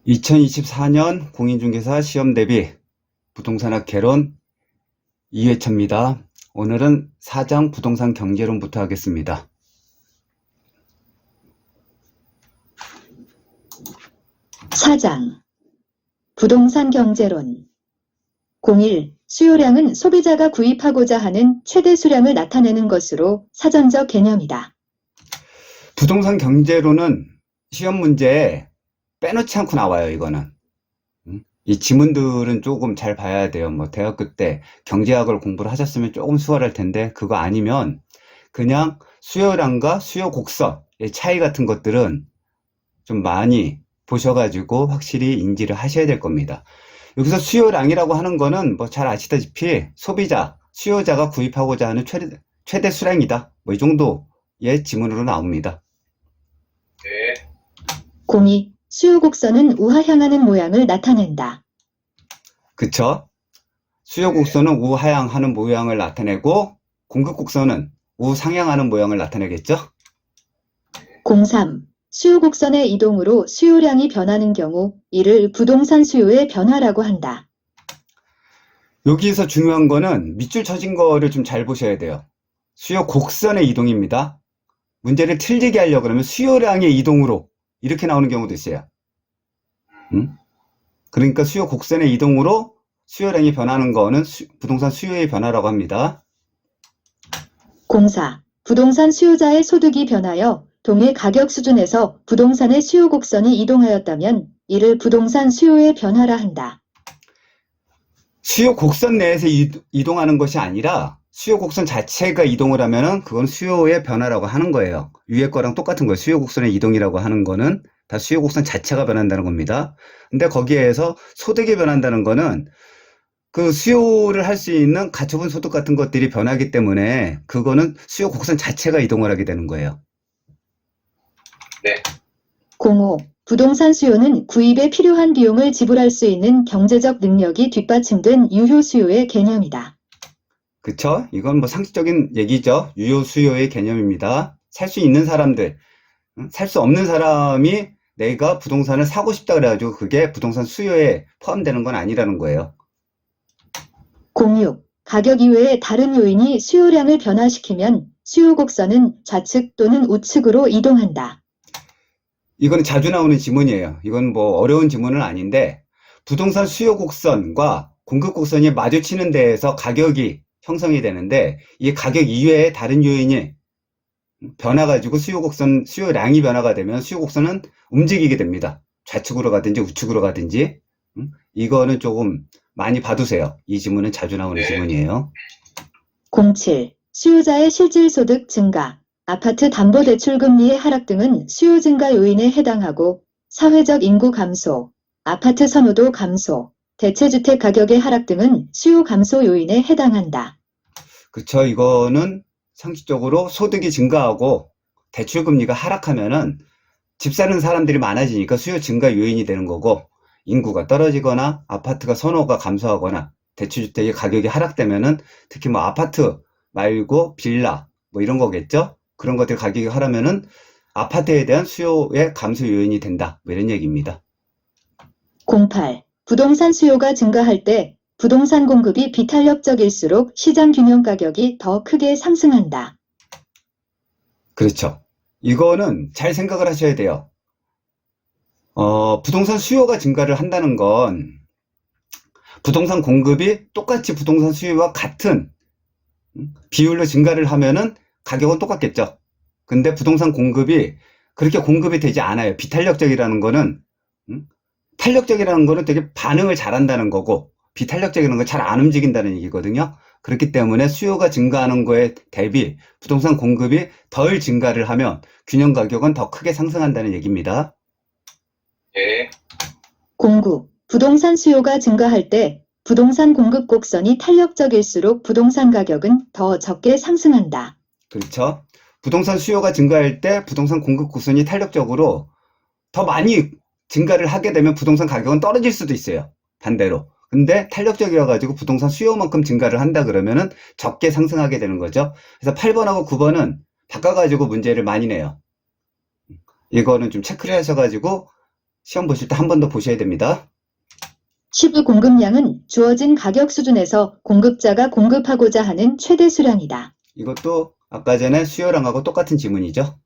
2024년 공인중개사 시험 대비 부동산학 개론 2회차입니다. 오늘은 4장 부동산 경제론부터 하겠습니다. 4장 부동산 경제론 01. 수요량은 소비자가 구입하고자 하는 최대 수량을 나타내는 것으로 사전적 개념이다. 부동산 경제론은 시험 문제에 빼놓지 않고 나와요. 이거는 이 지문들은 조금 잘 봐야 돼요. 뭐 대학교 때 경제학을 공부를 하셨으면 조금 수월할 텐데, 그거 아니면 그냥 수요량과 수요 곡선의 차이 같은 것들은 좀 많이 보셔가지고 확실히 인지를 하셔야 될 겁니다. 여기서 수요량이라고 하는 거는 뭐 잘 아시다시피 소비자, 수요자가 구입하고자 하는 최대 수량이다. 뭐 이 정도의 지문으로 나옵니다. 네. 02. 수요 곡선은 우하 향하는 모양을 나타낸다. 그쵸? 수요 곡선은 우하향하는 모양을 나타내고, 공급 곡선은 우상향하는 모양을 나타내겠죠? 03. 수요 곡선의 이동으로 수요량이 변하는 경우 이를 부동산 수요의 변화라고 한다. 여기서 중요한 거는 밑줄 쳐진 거를 좀 잘 보셔야 돼요. 수요 곡선의 이동입니다. 문제를 틀리게 하려고 그러면 수요량의 이동으로 이렇게 나오는 경우도 있어요. 그러니까 수요 곡선의 이동으로 수요량이 변하는 거는 부동산 수요의 변화라고 합니다. 04. 부동산 수요자의 소득이 변하여 동일 가격 수준에서 부동산의 수요 곡선이 이동하였다면 이를 부동산 수요의 변화라 한다. 수요 곡선 내에서 이동하는 것이 아니라 수요 곡선 자체가 이동을 하면은 그건 수요의 변화라고 하는 거예요. 위에 거랑 똑같은 거예요. 수요 곡선의 이동이라고 하는 거는 다 수요 곡선 자체가 변한다는 겁니다. 근데 거기에서 소득이 변한다는 거는 그 수요를 할 수 있는 가처분 소득 같은 것들이 변하기 때문에 그거는 수요 곡선 자체가 이동을 하게 되는 거예요. 네. 05. 부동산 수요는 구입에 필요한 비용을 지불할 수 있는 경제적 능력이 뒷받침된 유효 수요의 개념이다. 그쵸? 이건 뭐 상식적인 얘기죠. 유효 수요의 개념입니다. 살 수 있는 사람들, 살 수 없는 사람이 내가 부동산을 사고 싶다 그래가지고 그게 부동산 수요에 포함되는 건 아니라는 거예요. 06. 가격 이외의 다른 요인이 수요량을 변화시키면 수요 곡선은 좌측 또는 우측으로 이동한다. 이거는 자주 나오는 지문이에요. 이건 뭐 어려운 지문은 아닌데, 부동산 수요 곡선과 공급 곡선이 마주치는 데에서 가격이 형성이 되는데, 이 가격 이외에 다른 요인이 변화가지고 수요량이 변화가 되면 수요 곡선은 움직이게 됩니다. 좌측으로 가든지 우측으로 가든지. 이거는 조금 많이 봐두세요. 이 지문은 자주 나오는 네. 지문이에요. 07. 수요자의 실질소득 증가, 아파트 담보대출금리의 하락 등은 수요 증가 요인에 해당하고 사회적 인구 감소, 아파트 선호도 감소, 대체주택 가격의 하락 등은 수요 감소 요인에 해당한다. 그쵸. 이거는 상식적으로 소득이 증가하고 대출금리가 하락하면은 집 사는 사람들이 많아지니까 수요 증가 요인이 되는 거고, 인구가 떨어지거나 아파트가 선호가 감소하거나 대출주택의 가격이 하락되면은, 특히 뭐 아파트 말고 빌라 뭐 이런 거겠죠. 그런 것들 가격이 하락하면은 아파트에 대한 수요의 감소 요인이 된다. 뭐 이런 얘기입니다. 08. 부동산 수요가 증가할 때 부동산 공급이 비탄력적일수록 시장 균형 가격이 더 크게 상승한다. 그렇죠. 이거는 잘 생각을 하셔야 돼요. 부동산 수요가 증가를 한다는 건 부동산 공급이 똑같이 부동산 수요와 같은 비율로 증가를 하면은 가격은 똑같겠죠. 근데 부동산 공급이 그렇게 공급이 되지 않아요. 비탄력적이라는 거는, 탄력적이라는 거는 되게 반응을 잘한다는 거고, 비탄력적이라는 건 잘 안 움직인다는 얘기거든요. 그렇기 때문에 수요가 증가하는 거에 대비 부동산 공급이 덜 증가를 하면 균형 가격은 더 크게 상승한다는 얘기입니다. 네. 09. 부동산 수요가 증가할 때 부동산 공급 곡선이 탄력적일수록 부동산 가격은 더 적게 상승한다. 그렇죠. 부동산 수요가 증가할 때 부동산 공급 곡선이 탄력적으로 더 많이 증가를 하게 되면 부동산 가격은 떨어질 수도 있어요. 반대로. 근데 탄력적이어 가지고 부동산 수요만큼 증가를 한다 그러면은 적게 상승하게 되는 거죠. 그래서 8번하고 9번은 바꿔가지고 문제를 많이 내요. 이거는 좀 체크를 하셔가지고 시험 보실 때 한 번 더 보셔야 됩니다. 시부 공급량은 주어진 가격 수준에서 공급자가 공급하고자 하는 최대 수량이다. 이것도 아까 전에 수요량하고 똑같은 지문이죠.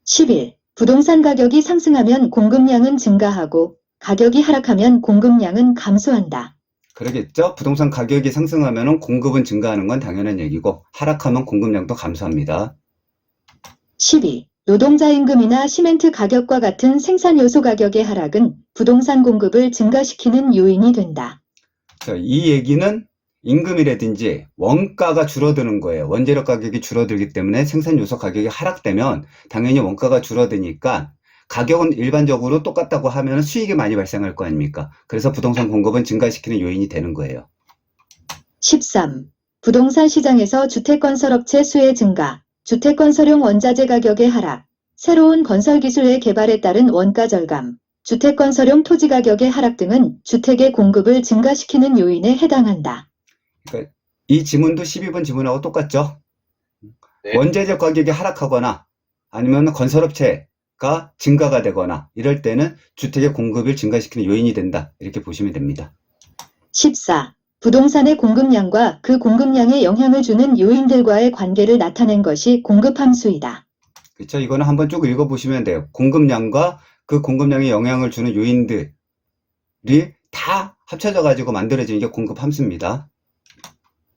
11. 부동산 가격이 상승하면 공급량은 증가하고 가격이 하락하면 공급량은 감소한다. 그러겠죠? 부동산 가격이 상승하면 공급은 증가하는 건 당연한 얘기고 하락하면 공급량도 감소합니다. 12. 노동자 임금이나 시멘트 가격과 같은 생산 요소 가격의 하락은 부동산 공급을 증가시키는 요인이 된다. 자, 이 얘기는 임금이라든지 원가가 줄어드는 거예요. 원재료 가격이 줄어들기 때문에 생산 요소 가격이 하락되면 당연히 원가가 줄어드니까 가격은 일반적으로 똑같다고 하면 수익이 많이 발생할 거 아닙니까? 그래서 부동산 공급은 증가시키는 요인이 되는 거예요. 13. 부동산 시장에서 주택건설업체 수의 증가, 주택건설용 원자재 가격의 하락, 새로운 건설기술의 개발에 따른 원가 절감, 주택건설용 토지 가격의 하락 등은 주택의 공급을 증가시키는 요인에 해당한다. 그러니까 이 지문도 12번 지문하고 똑같죠? 네. 원재료 가격이 하락하거나 아니면 건설업체가 증가가 되거나 이럴 때는 주택의 공급을 증가시키는 요인이 된다. 이렇게 보시면 됩니다. 14. 부동산의 공급량과 그 공급량에 영향을 주는 요인들과의 관계를 나타낸 것이 공급함수이다. 그렇죠? 이거는 한번 쭉 읽어보시면 돼요. 공급량과 그 공급량에 영향을 주는 요인들이 다 합쳐져 가지고 만들어지는 게 공급함수입니다.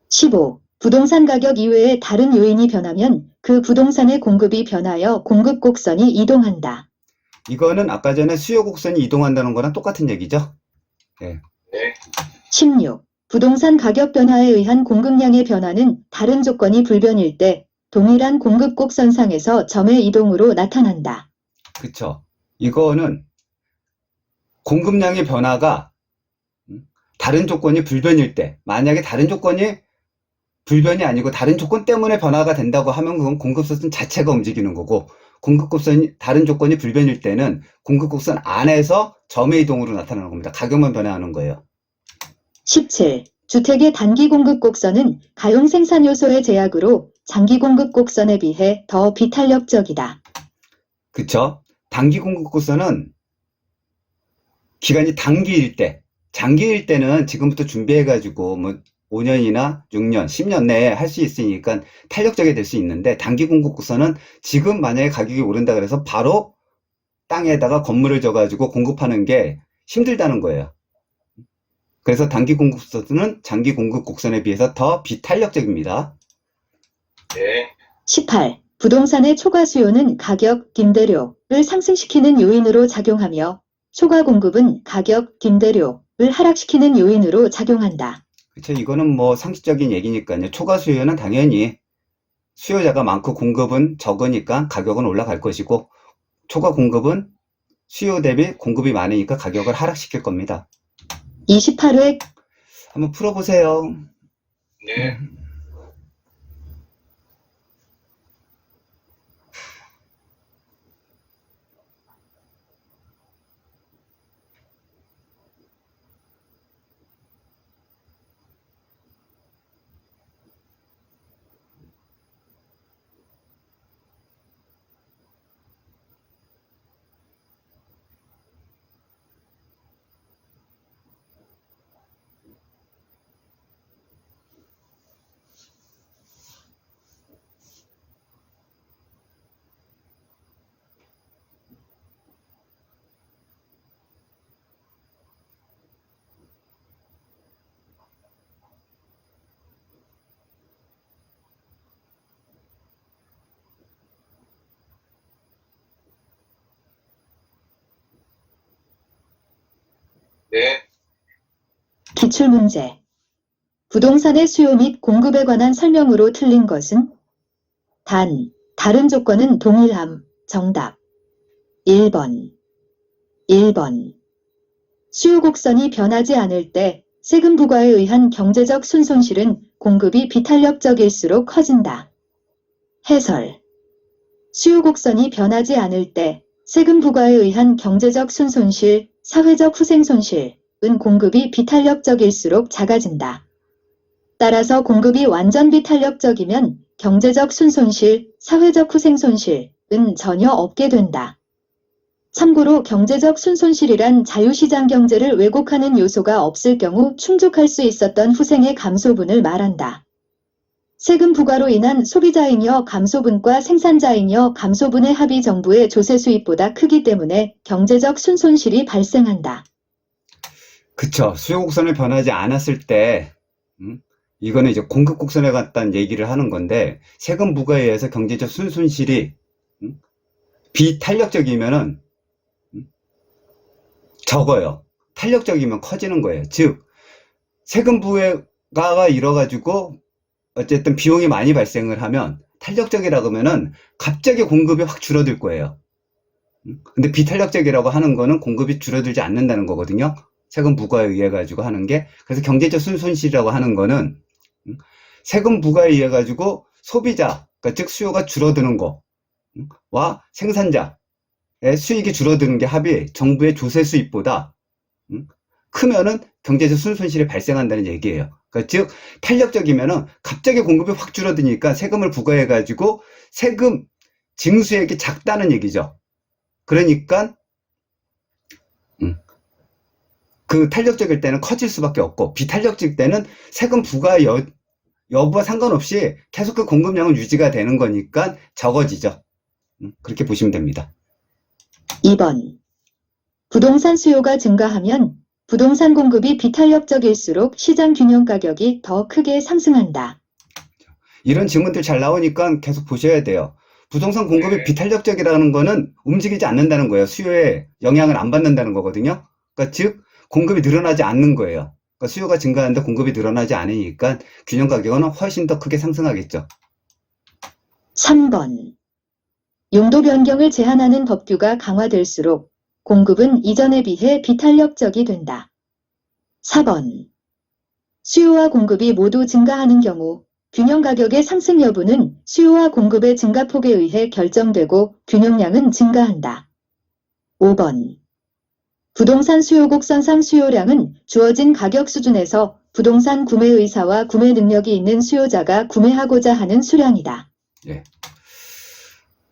15. 부동산 가격 이외에 다른 요인이 변하면 그 부동산의 공급이 변하여 공급 곡선이 이동한다. 이거는 아까 전에 수요 곡선이 이동한다는 거랑 똑같은 얘기죠? 네. 16. 부동산 가격 변화에 의한 공급량의 변화는 다른 조건이 불변일 때 동일한 공급 곡선상에서 점의 이동으로 나타난다. 그쵸? 이거는 공급량의 변화가 다른 조건이 불변일 때, 만약에 다른 조건이 불변이 아니고 다른 조건 때문에 변화가 된다고 하면 그건 공급곡선 자체가 움직이는 거고, 공급곡선이 다른 조건이 불변일 때는 공급곡선 안에서 점의 이동으로 나타나는 겁니다. 가격만 변화하는 거예요. 17. 주택의 단기 공급 곡선은 가용 생산 요소의 제약으로 장기 공급 곡선에 비해 더 비탄력적이다. 그쵸? 단기 공급곡선은 기간이 단기일 때, 장기일 때는 지금부터 준비해가지고 뭐 5년이나 6년, 10년 내에 할 수 있으니까 탄력적이 될 수 있는데, 단기 공급곡선은 지금 만약에 가격이 오른다 그래서 바로 땅에다가 건물을 져가지고 공급하는 게 힘들다는 거예요. 그래서 단기 공급곡선은 장기 공급곡선에 비해서 더 비탄력적입니다. 네. 18. 부동산의 초과 수요는 가격, 임대료를 상승시키는 요인으로 작용하며 초과 공급은 가격, 임대료를 하락시키는 요인으로 작용한다. 그쵸? 이거는 뭐 상식적인 얘기니까요. 초과 수요는 당연히 수요자가 많고 공급은 적으니까 가격은 올라갈 것이고, 초과 공급은 수요 대비 공급이 많으니까 가격을 하락시킬 겁니다. 28회 한번 풀어보세요. 네. 네. 기출문제. 부동산의 수요 및 공급에 관한 설명으로 틀린 것은? 다른 조건은 동일함. 정답. 1번. 1번. 수요 곡선이 변하지 않을 때 세금 부과에 의한 경제적 순손실은 공급이 비탄력적일수록 커진다. 해설. 수요 곡선이 변하지 않을 때 세금 부과에 의한 경제적 순손실, 사회적 후생손실은 공급이 비탄력적일수록 작아진다. 따라서 공급이 완전 비탄력적이면 경제적 순손실, 사회적 후생손실은 전혀 없게 된다. 참고로 경제적 순손실이란 자유시장 경제를 왜곡하는 요소가 없을 경우 충족할 수 있었던 후생의 감소분을 말한다. 세금 부과로 인한 소비자잉여 감소분과 생산자잉여 감소분의 합이 정부의 조세 수입보다 크기 때문에 경제적 순손실이 발생한다. 그쵸. 수요 곡선이 변하지 않았을 때, 이거는 이제 공급 곡선에 갔다는 얘기를 하는 건데, 세금 부과에 의해서 경제적 순손실이 비탄력적이면은 적어요. 탄력적이면 커지는 거예요. 즉, 세금 부과가 이뤄가지고 어쨌든 비용이 많이 발생을 하면 탄력적이라고 하면은 갑자기 공급이 확 줄어들 거예요. 근데 비탄력적이라고 하는 거는 공급이 줄어들지 않는다는 거거든요. 세금 부과에 의해 가지고 하는 게. 그래서 경제적 순손실이라고 하는 거는 세금 부과에 의해 가지고 소비자, 그러니까 즉 수요가 줄어드는 거와 생산자의 수익이 줄어드는 게 합이 정부의 조세 수입보다 크면은 경제적 순손실이 발생한다는 얘기예요. 그러니까 즉 탄력적이면은 갑자기 공급이 확 줄어드니까 세금을 부과해 가지고 세금 징수액이 작다는 얘기죠. 그러니까 그 탄력적일 때는 커질 수밖에 없고 비탄력적일 때는 세금 부과 여부와 상관없이 계속 그 공급량은 유지가 되는 거니까 적어지죠. 그렇게 보시면 됩니다. 2번. 부동산 수요가 증가하면 부동산 공급이 비탄력적일수록 시장 균형 가격이 더 크게 상승한다. 이런 질문들 잘 나오니까 계속 보셔야 돼요. 부동산 공급이 네. 비탄력적이라는 거는 움직이지 않는다는 거예요. 수요에 영향을 안 받는다는 거거든요. 그러니까 즉 공급이 늘어나지 않는 거예요. 그러니까 수요가 증가하는데 공급이 늘어나지 않으니까 균형 가격은 훨씬 더 크게 상승하겠죠. 3번. 용도 변경을 제한하는 법규가 강화될수록 공급은 이전에 비해 비탄력적이 된다. 4번. 수요와 공급이 모두 증가하는 경우 균형 가격의 상승 여부는 수요와 공급의 증가폭에 의해 결정되고 균형량은 증가한다. 5번. 부동산 수요 곡선상 수요량은 주어진 가격 수준에서 부동산 구매 의사와 구매 능력이 있는 수요자가 구매하고자 하는 수량이다. 예.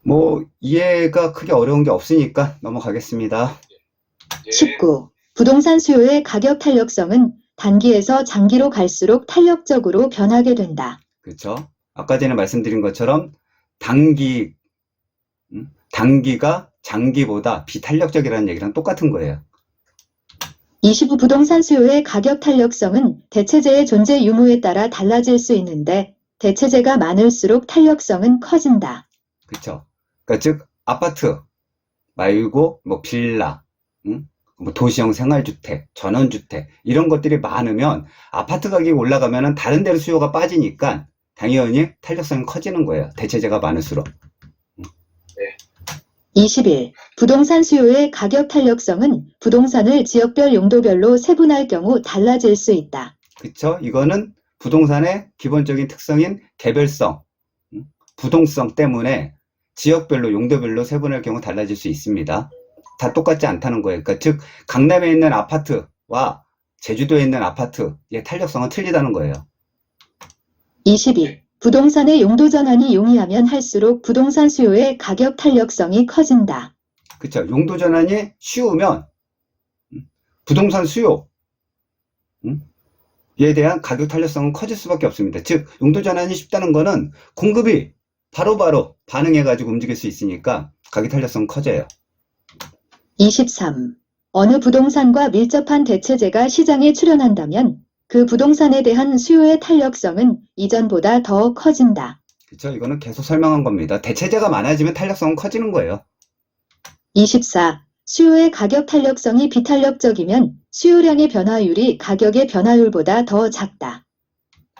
뭐 이해가 크게 어려운 게 없으니까 넘어가겠습니다. 네. 19. 부동산 수요의 가격 탄력성은 단기에서 장기로 갈수록 탄력적으로 변하게 된다. 그렇죠. 아까 전에 말씀드린 것처럼 단기가 장기보다 비탄력적이라는 얘기랑 똑같은 거예요. 20. 부동산 수요의 가격 탄력성은 대체재의 존재 유무에 따라 달라질 수 있는데 대체재가 많을수록 탄력성은 커진다. 그렇죠. 그러니까 즉 아파트 말고 뭐 빌라, 뭐 도시형 생활주택, 전원주택 이런 것들이 많으면 아파트 가격이 올라가면은 다른 데로 수요가 빠지니까 당연히 탄력성이 커지는 거예요. 대체재가 많을수록. 21. 부동산 수요의 가격 탄력성은 부동산을 지역별 용도별로 세분할 경우 달라질 수 있다. 그렇죠. 이거는 부동산의 기본적인 특성인 개별성, 부동성 때문에 지역별로 용도별로 세분할 경우 달라질 수 있습니다. 다 똑같지 않다는 거예요. 그러니까 즉 강남에 있는 아파트와 제주도에 있는 아파트의 탄력성은 틀리다는 거예요. 22. 부동산의 용도 전환이 용이하면 할수록 부동산 수요의 가격 탄력성이 커진다. 그렇죠. 용도 전환이 쉬우면 부동산 수요에 대한 가격 탄력성은 커질 수밖에 없습니다. 즉 용도 전환이 쉽다는 거는 공급이 바로바로 반응해가지고 움직일 수 있으니까 가격 탄력성은 커져요. 23. 어느 부동산과 밀접한 대체재가 시장에 출현한다면 그 부동산에 대한 수요의 탄력성은 이전보다 더 커진다. 그렇죠. 이거는 계속 설명한 겁니다. 대체재가 많아지면 탄력성은 커지는 거예요. 24. 수요의 가격 탄력성이 비탄력적이면 수요량의 변화율이 가격의 변화율보다 더 작다.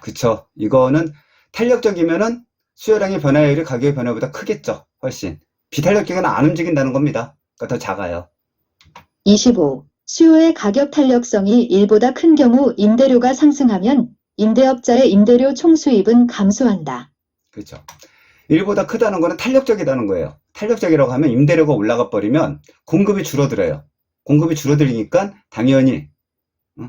그렇죠. 이거는 탄력적이면은 수요량의 변화율이 가격의 변화보다 크겠죠. 훨씬. 비탄력적이면 안 움직인다는 겁니다. 그러니까 더 작아요. 25. 수요의 가격 탄력성이 1보다 큰 경우 임대료가 상승하면 임대업자의 임대료 총수입은 감소한다. 그렇죠. 1보다 크다는 거는 탄력적이라는 거예요. 탄력적이라고 하면 임대료가 올라가 버리면 공급이 줄어들어요. 공급이 줄어들니까 당연히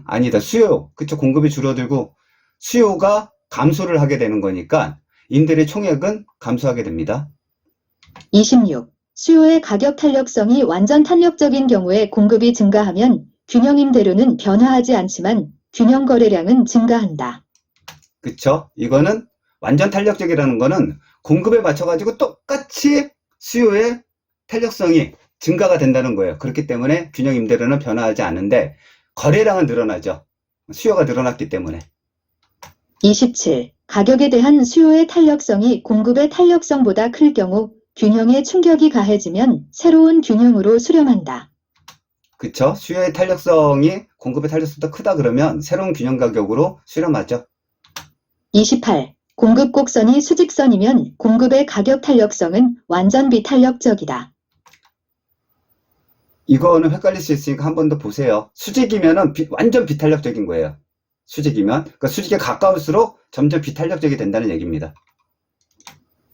아니다. 수요. 그쵸. 공급이 줄어들고 수요가 감소를 하게 되는 거니까 임대료 총액은 감소하게 됩니다. 26. 수요의 가격 탄력성이 완전 탄력적인 경우에 공급이 증가하면 균형 임대료는 변화하지 않지만 균형 거래량은 증가한다. 그쵸? 이거는 완전 탄력적이라는 거는 공급에 맞춰가지고 똑같이 수요의 탄력성이 증가가 된다는 거예요. 그렇기 때문에 균형 임대료는 변화하지 않는데 거래량은 늘어나죠. 수요가 늘어났기 때문에. 27. 가격에 대한 수요의 탄력성이 공급의 탄력성보다 클 경우 균형에 충격이 가해지면 새로운 균형으로 수렴한다. 그쵸? 수요의 탄력성이 공급의 탄력성보다 크다 그러면 새로운 균형 가격으로 수렴하죠. 28. 공급 곡선이 수직선이면 공급의 가격 탄력성은 완전 비탄력적이다. 이거는 헷갈릴 수 있으니까 한 번 더 보세요. 수직이면은 완전 비탄력적인 거예요. 수직이면. 그러니까 수직에 가까울수록 점점 비탄력적이 된다는 얘기입니다.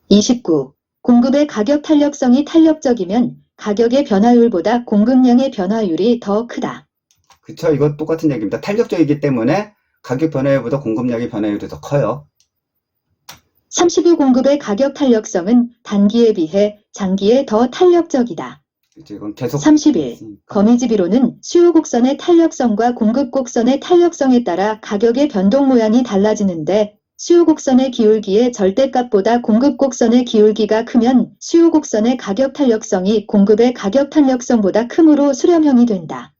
29. 공급의 가격 탄력성이 탄력적이면 가격의 변화율보다 공급량의 변화율이 더 크다. 그쵸? 이거 똑같은 얘기입니다. 탄력적이기 때문에 가격 변화율보다 공급량의 변화율이 더 커요. 32. 공급의 가격 탄력성은 단기에 비해 장기에 더 탄력적이다. 그쵸? 이건 계속 31. 있으니까. 거미집이론은 수요 곡선의 탄력성과 공급 곡선의 탄력성에 따라 가격의 변동 모양이 달라지는데 수요 곡선의 기울기의 절대값보다 공급 곡선의 기울기가 크면 수요 곡선의 가격 탄력성이 공급의 가격 탄력성보다 크므로 수렴형이 된다.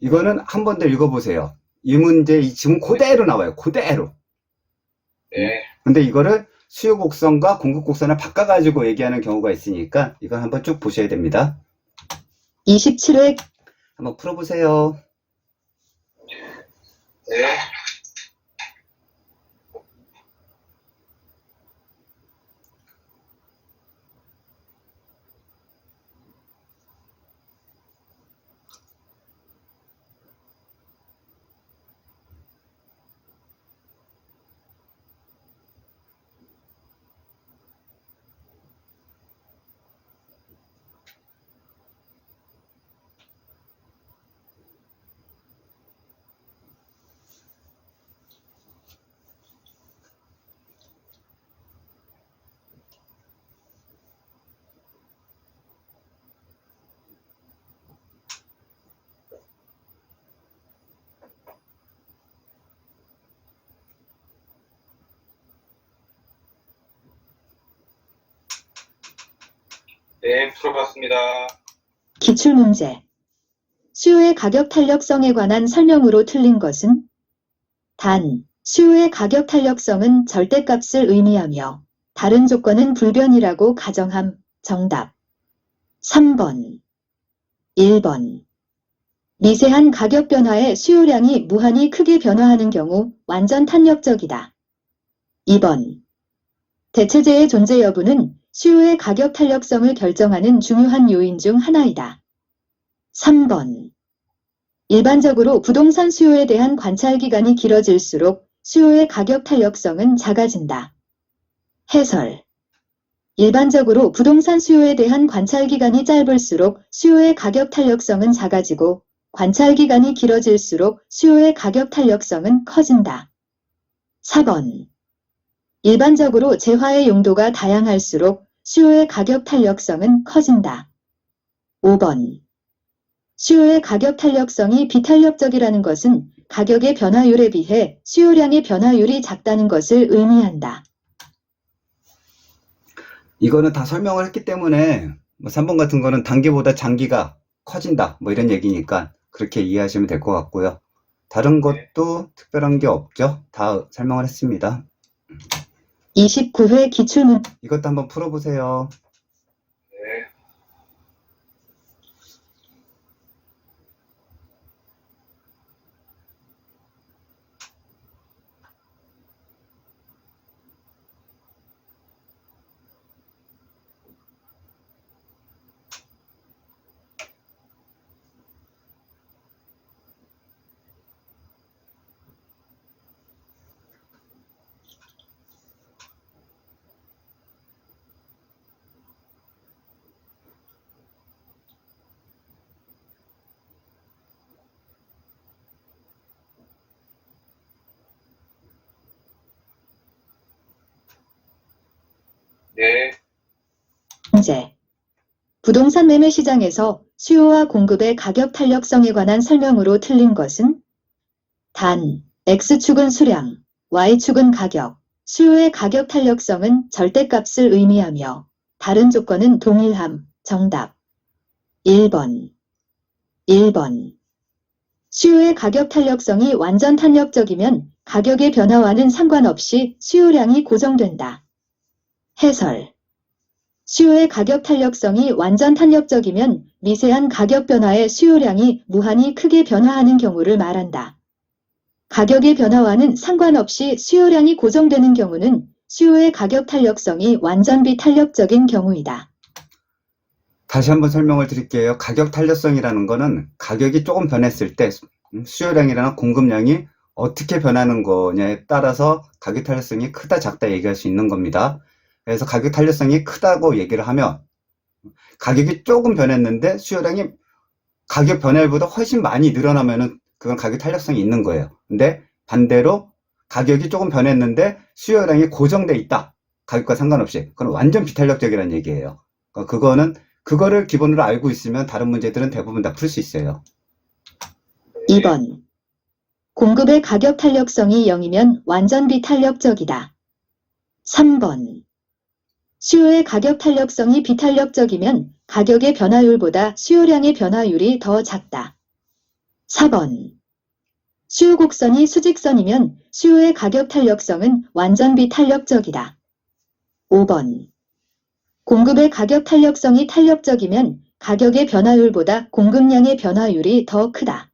이거는 한 번 더 읽어보세요. 이 문제, 이 지문 그대로 나와요. 그대로. 네. 근데 이거를 수요 곡선과 공급 곡선을 바꿔가지고 얘기하는 경우가 있으니까 이건 한번 쭉 보셔야 됩니다. 27회 한번 풀어보세요. 네. 네, 풀어봤습니다. 기출문제. 수요의 가격 탄력성에 관한 설명으로 틀린 것은? 단, 수요의 가격 탄력성은 절대값을 의미하며 다른 조건은 불변이라고 가정함. 정답. 3번. 1번. 미세한 가격 변화에 수요량이 무한히 크게 변화하는 경우 완전 탄력적이다. 2번. 대체재의 존재 여부는 수요의 가격 탄력성을 결정하는 중요한 요인 중 하나이다. 3번. 일반적으로 부동산 수요에 대한 관찰 기간이 길어질수록 수요의 가격 탄력성은 작아진다. 해설. 일반적으로 부동산 수요에 대한 관찰 기간이 짧을수록 수요의 가격 탄력성은 작아지고 관찰 기간이 길어질수록 수요의 가격 탄력성은 커진다. 4번. 일반적으로 재화의 용도가 다양할수록 수요의 가격 탄력성은 커진다. 5번. 수요의 가격 탄력성이 비탄력적이라는 것은 가격의 변화율에 비해 수요량의 변화율이 작다는 것을 의미한다. 이거는 다 설명을 했기 때문에 뭐 3번 같은 거는 단기보다 장기가 커진다 뭐 이런 얘기니까 그렇게 이해하시면 될 것 같고요. 다른 것도 특별한 게 없죠. 다 설명을 했습니다. 29회 기출문 이것도 한번 풀어보세요. 네. 네. 문제. 부동산 매매 시장에서 수요와 공급의 가격 탄력성에 관한 설명으로 틀린 것은 단, X축은 수량, Y축은 가격, 수요의 가격 탄력성은 절대값을 의미하며 다른 조건은 동일함. 정답 1번. 수요의 가격 탄력성이 완전 탄력적이면 가격의 변화와는 상관없이 수요량이 고정된다. 해설. 수요의 가격 탄력성이 완전 탄력적이면 미세한 가격 변화에 수요량이 무한히 크게 변화하는 경우를 말한다. 가격의 변화와는 상관없이 수요량이 고정되는 경우는 수요의 가격 탄력성이 완전 비탄력적인 경우이다. 다시 한번 설명을 드릴게요. 가격 탄력성이라는 거는 가격이 조금 변했을 때 수요량이나 공급량이 어떻게 변하는 거냐에 따라서 가격 탄력성이 크다 작다 얘기할 수 있는 겁니다. 그래서 가격 탄력성이 크다고 얘기를 하면 가격이 조금 변했는데 수요량이 가격 변화보다 훨씬 많이 늘어나면은 그건 가격 탄력성이 있는 거예요. 근데 반대로 가격이 조금 변했는데 수요량이 고정돼 있다. 가격과 상관없이. 그건 완전 비탄력적이라는 얘기예요. 그러니까 그거를 기본으로 알고 있으면 다른 문제들은 대부분 다 풀 수 있어요. 2번. 공급의 가격 탄력성이 0이면 완전 비탄력적이다. 3번. 수요의 가격 탄력성이 비탄력적이면 가격의 변화율보다 수요량의 변화율이 더 작다. 4번. 수요 곡선이 수직선이면 수요의 가격 탄력성은 완전 비탄력적이다. 5번. 공급의 가격 탄력성이 탄력적이면 가격의 변화율보다 공급량의 변화율이 더 크다.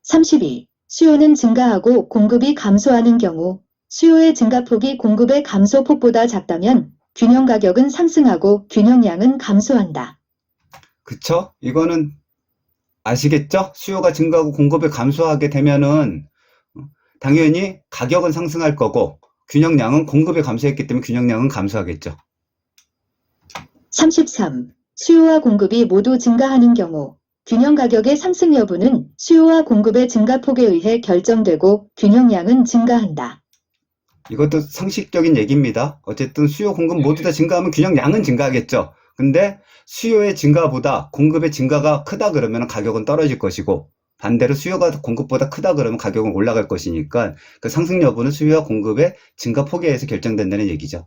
32. 수요는 증가하고 공급이 감소하는 경우 수요의 증가폭이 공급의 감소폭보다 작다면 균형 가격은 상승하고 균형량은 감소한다. 그쵸? 이거는 아시겠죠? 수요가 증가하고 공급이 감소하게 되면은 당연히 가격은 상승할 거고 균형량은 공급이 감소했기 때문에 균형량은 감소하겠죠. 33. 수요와 공급이 모두 증가하는 경우 균형 가격의 상승 여부는 수요와 공급의 증가폭에 의해 결정되고 균형량은 증가한다. 이것도 상식적인 얘기입니다. 어쨌든 수요, 공급 모두 다 증가하면 균형량은 증가하겠죠. 근데 수요의 증가보다 공급의 증가가 크다 그러면 가격은 떨어질 것이고 반대로 수요가 공급보다 크다 그러면 가격은 올라갈 것이니까 그 상승 여부는 수요와 공급의 증가폭에 의해서 결정된다는 얘기죠.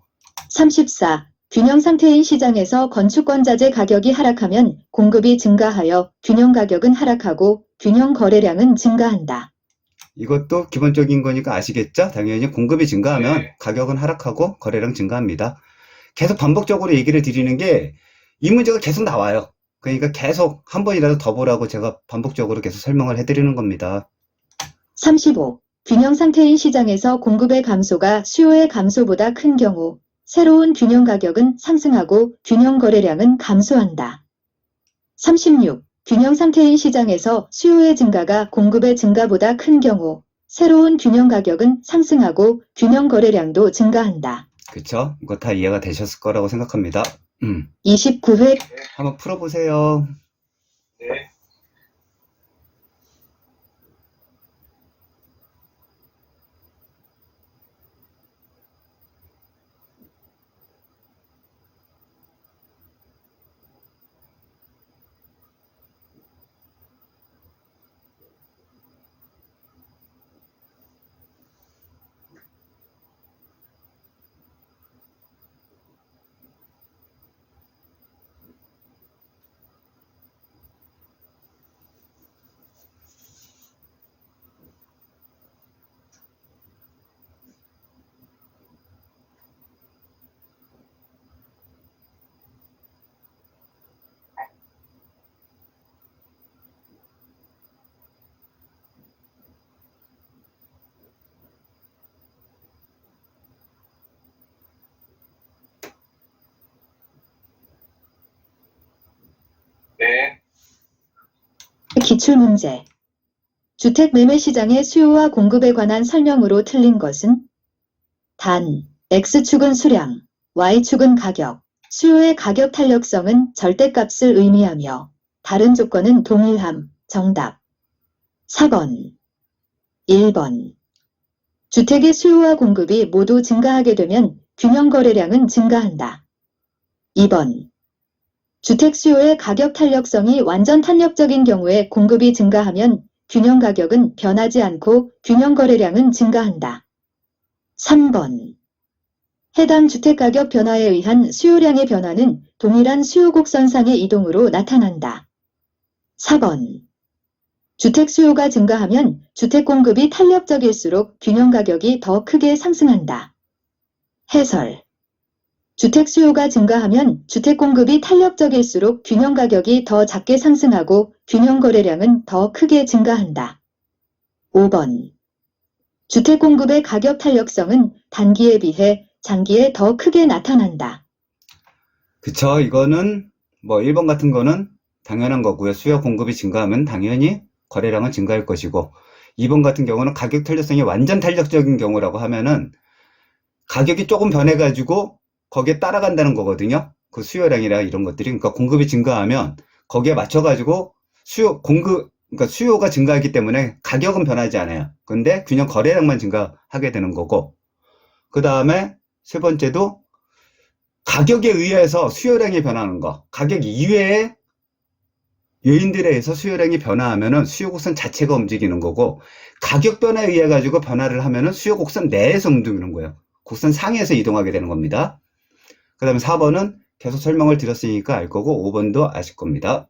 34. 균형 상태인 시장에서 건축권자재 가격이 하락하면 공급이 증가하여 균형 가격은 하락하고 균형 거래량은 증가한다. 이것도 기본적인 거니까 아시겠죠? 당연히 공급이 증가하면 네. 가격은 하락하고 거래량 증가합니다. 계속 반복적으로 얘기를 드리는 게 이 문제가 계속 나와요. 그러니까 계속 한 번이라도 더 보라고 제가 반복적으로 계속 설명을 해드리는 겁니다. 35. 균형 상태인 시장에서 공급의 감소가 수요의 감소보다 큰 경우 새로운 균형 가격은 상승하고 균형 거래량은 감소한다. 36. 균형 상태인 시장에서 수요의 증가가 공급의 증가보다 큰 경우 새로운 균형 가격은 상승하고 균형 거래량도 증가한다. 그쵸? 이거 다 이해가 되셨을 거라고 생각합니다. 29회 한번 풀어보세요. 네. 네. 기출문제. 주택 매매 시장의 수요와 공급에 관한 설명으로 틀린 것은 단, X축은 수량, Y축은 가격, 수요의 가격 탄력성은 절대값을 의미하며 다른 조건은 동일함. 정답 4번. 1번. 주택의 수요와 공급이 모두 증가하게 되면 균형 거래량은 증가한다. 2번. 주택 수요의 가격 탄력성이 완전 탄력적인 경우에 공급이 증가하면 균형 가격은 변하지 않고 균형 거래량은 증가한다. 3번. 해당 주택 가격 변화에 의한 수요량의 변화는 동일한 수요 곡선상의 이동으로 나타난다. 4번. 주택 수요가 증가하면 주택 공급이 탄력적일수록 균형 가격이 더 크게 상승한다. 해설. 주택 수요가 증가하면 주택 공급이 탄력적일수록 균형 가격이 더 작게 상승하고 균형 거래량은 더 크게 증가한다. 5번. 주택 공급의 가격 탄력성은 단기에 비해 장기에 더 크게 나타난다. 그쵸. 이거는 뭐 1번 같은 거는 당연한 거고요. 수요 공급이 증가하면 당연히 거래량은 증가할 것이고, 2번 같은 경우는 가격 탄력성이 완전 탄력적인 경우라고 하면은 가격이 조금 변해가지고 거기에 따라간다는 거거든요. 그 수요량이나 이런 것들이. 그러니까 공급이 증가하면 거기에 맞춰가지고 그러니까 수요가 증가하기 때문에 가격은 변하지 않아요. 근데 균형 거래량만 증가하게 되는 거고, 그 다음에 세 번째도 가격에 의해서 수요량이 변하는 거. 가격 이외에 요인들에 의해서 수요량이 변화하면은 수요 곡선 자체가 움직이는 거고, 가격 변화에 의해 가지고 변화를 하면은 수요 곡선 내에서 움직이는 거예요. 곡선 상에서 이동하게 되는 겁니다. 그 다음에 4번은 계속 설명을 드렸으니까 알 거고, 5번도 아실 겁니다.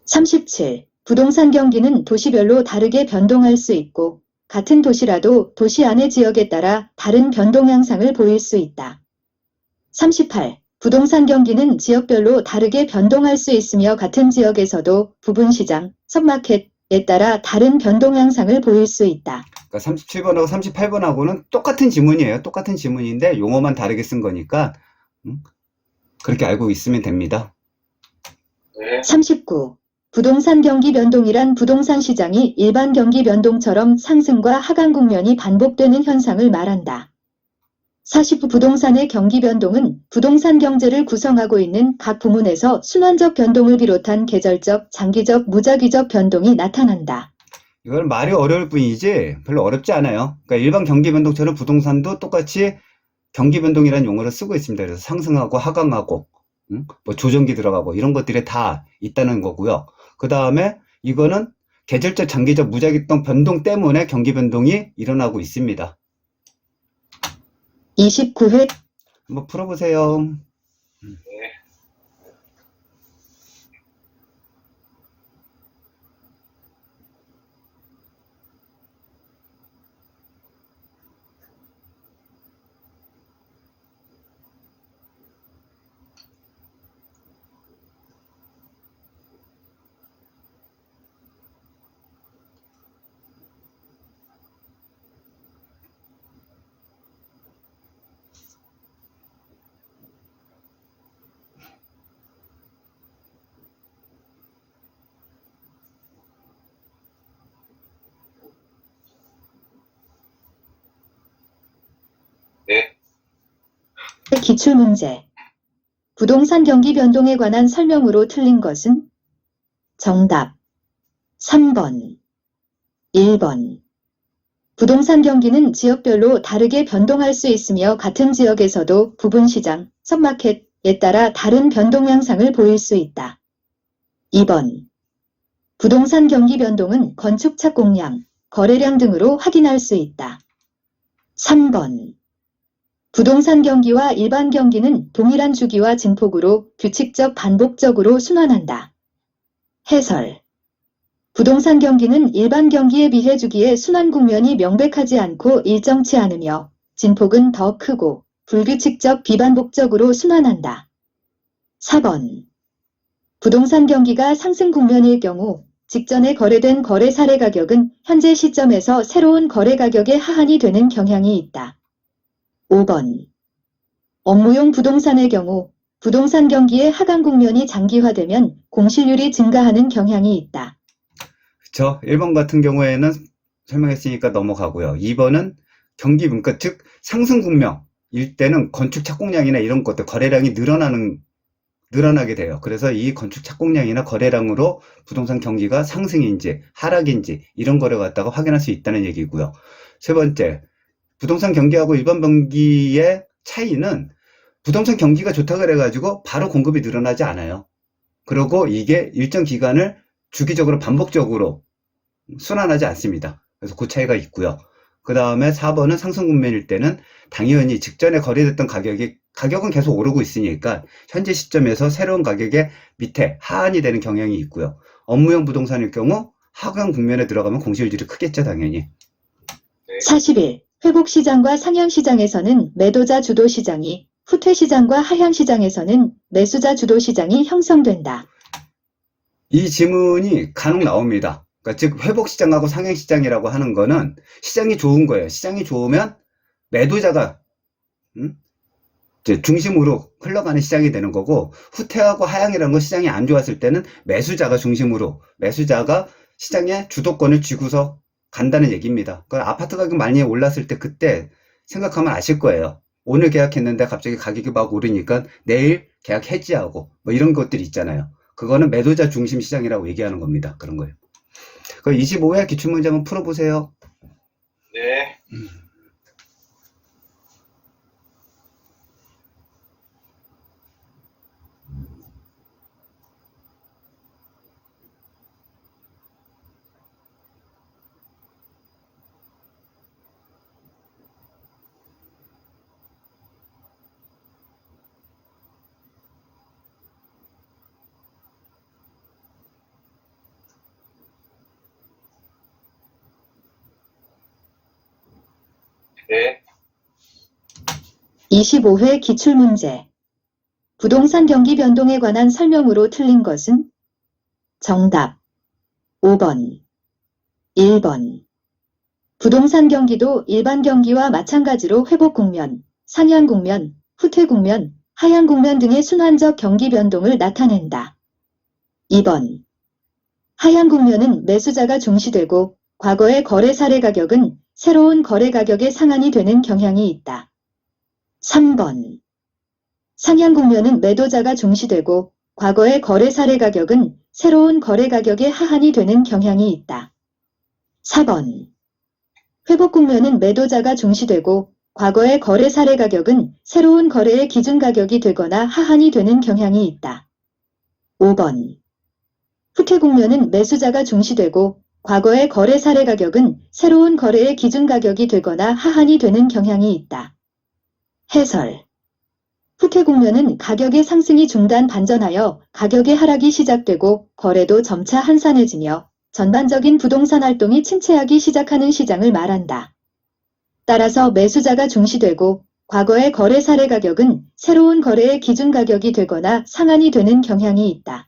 37. 부동산 경기는 도시별로 다르게 변동할 수 있고, 같은 도시라도 도시 안의 지역에 따라 다른 변동 양상을 보일 수 있다. 38. 부동산 경기는 지역별로 다르게 변동할 수 있으며 같은 지역에서도 부분 시장, 섭마켓에 따라 다른 변동 양상을 보일 수 있다. 그러니까 37번하고 38번하고는 똑같은 지문이에요. 똑같은 지문인데 용어만 다르게 쓴 거니까 그렇게 알고 있으면 됩니다. 네. 39. 부동산 경기 변동이란 부동산 시장이 일반 경기 변동처럼 상승과 하강 국면이 반복되는 현상을 말한다. 40. 부동산의 경기 변동은 부동산 경제를 구성하고 있는 각 부문에서 순환적 변동을 비롯한 계절적, 장기적, 무작위적 변동이 나타난다. 이건 말이 어려울 뿐이지 별로 어렵지 않아요. 그러니까 일반 경기 변동처럼 부동산도 똑같이 경기 변동이라는 용어를 쓰고 있습니다. 그래서 상승하고 하강하고 뭐 조정기 들어가고 이런 것들이 다 있다는 거고요. 그 다음에 이거는 계절적, 장기적, 무작위성 변동 때문에 경기 변동이 일어나고 있습니다. 29회 한번 풀어보세요. 네. 기출문제. 부동산 경기 변동에 관한 설명으로 틀린 것은? 정답 3번, 1번. 부동산 경기는 지역별로 다르게 변동할 수 있으며 같은 지역에서도 부분 시장, 섭마켓에 따라 다른 변동 양상을 보일 수 있다. 2번. 부동산 경기 변동은 건축 착공량, 거래량 등으로 확인할 수 있다. 3번. 부동산 경기와 일반 경기는 동일한 주기와 증폭으로 규칙적 반복적으로 순환한다. 해설. 부동산 경기는 일반 경기에 비해 주기의 순환 국면이 명백하지 않고 일정치 않으며 진폭은 더 크고 불규칙적 비반복적으로 순환한다. 4번. 부동산 경기가 상승 국면일 경우 직전에 거래된 거래 사례 가격은 현재 시점에서 새로운 거래 가격의 하한이 되는 경향이 있다. 5번. 업무용 부동산의 경우 부동산 경기의 하강 국면이 장기화되면 공실률이 증가하는 경향이 있다. 그쵸? 1번 같은 경우에는 설명했으니까 넘어가고요. 2번은 경기 문가, 즉 상승 국면일 때는 건축 착공량이나 이런 것들 거래량이 늘어나게 돼요. 그래서 이 건축 착공량이나 거래량으로 부동산 경기가 상승인지 하락인지 이런 거를 갖다가 확인할 수 있다는 얘기고요. 세 번째, 부동산 경기하고 일반 경기의 차이는 부동산 경기가 좋다 그래가지고 바로 공급이 늘어나지 않아요. 그리고 이게 일정 기간을 주기적으로 반복적으로 순환하지 않습니다. 그래서 그 차이가 있고요. 그 다음에 4번은 상승 국면일 때는 당연히 직전에 거래됐던 가격은 계속 오르고 있으니까 현재 시점에서 새로운 가격의 밑에 하한이 되는 경향이 있고요. 업무용 부동산일 경우 하강 국면에 들어가면 공시일질이 크겠죠, 당연히. 41. 회복시장과 상향시장에서는 매도자 주도시장이, 후퇴시장과 하향시장에서는 매수자 주도시장이 형성된다. 이 지문이 간혹 나옵니다. 그러니까 즉 회복시장하고 상향시장이라고 하는 거는 시장이 좋은 거예요. 시장이 좋으면 매도자가 이제 중심으로 흘러가는 시장이 되는 거고, 후퇴하고 하향이라는 건 시장이 안 좋았을 때는 매수자가 중심으로, 매수자가 시장의 주도권을 쥐고서 간다는 얘기입니다. 그러니까 아파트 가격 많이 올랐을 때 그때 생각하면 아실 거예요. 오늘 계약했는데 갑자기 가격이 막 오르니까 내일 계약 해지하고 뭐 이런 것들이 있잖아요. 그거는 매도자 중심 시장이라고 얘기하는 겁니다. 그런 거예요. 그 25회 기출문제 한번 풀어보세요. 네. 네. 25회 기출문제. 부동산 경기 변동에 관한 설명으로 틀린 것은? 정답 5번, 1번. 부동산 경기도 일반 경기와 마찬가지로 회복 국면, 상향 국면, 후퇴 국면, 하향 국면 등의 순환적 경기 변동을 나타낸다. 2번. 하향 국면은 매수자가 중시되고 과거의 거래 사례 가격은 새로운 거래 가격의 상한이 되는 경향이 있다. 3번. 상향 국면은 매도자가 중시되고 과거의 거래 사례 가격은 새로운 거래 가격의 하한이 되는 경향이 있다. 4번. 회복 국면은 매도자가 중시되고 과거의 거래 사례 가격은 새로운 거래의 기준 가격이 되거나 하한이 되는 경향이 있다. 5번. 후퇴 국면은 매수자가 중시되고 과거의 거래 사례 가격은 새로운 거래의 기준 가격이 되거나 하한이 되는 경향이 있다. 해설. 후퇴 국면은 가격의 상승이 중단 반전하여 가격의 하락이 시작되고 거래도 점차 한산해지며 전반적인 부동산 활동이 침체하기 시작하는 시장을 말한다. 따라서 매수자가 중시되고 과거의 거래 사례 가격은 새로운 거래의 기준 가격이 되거나 상한이 되는 경향이 있다.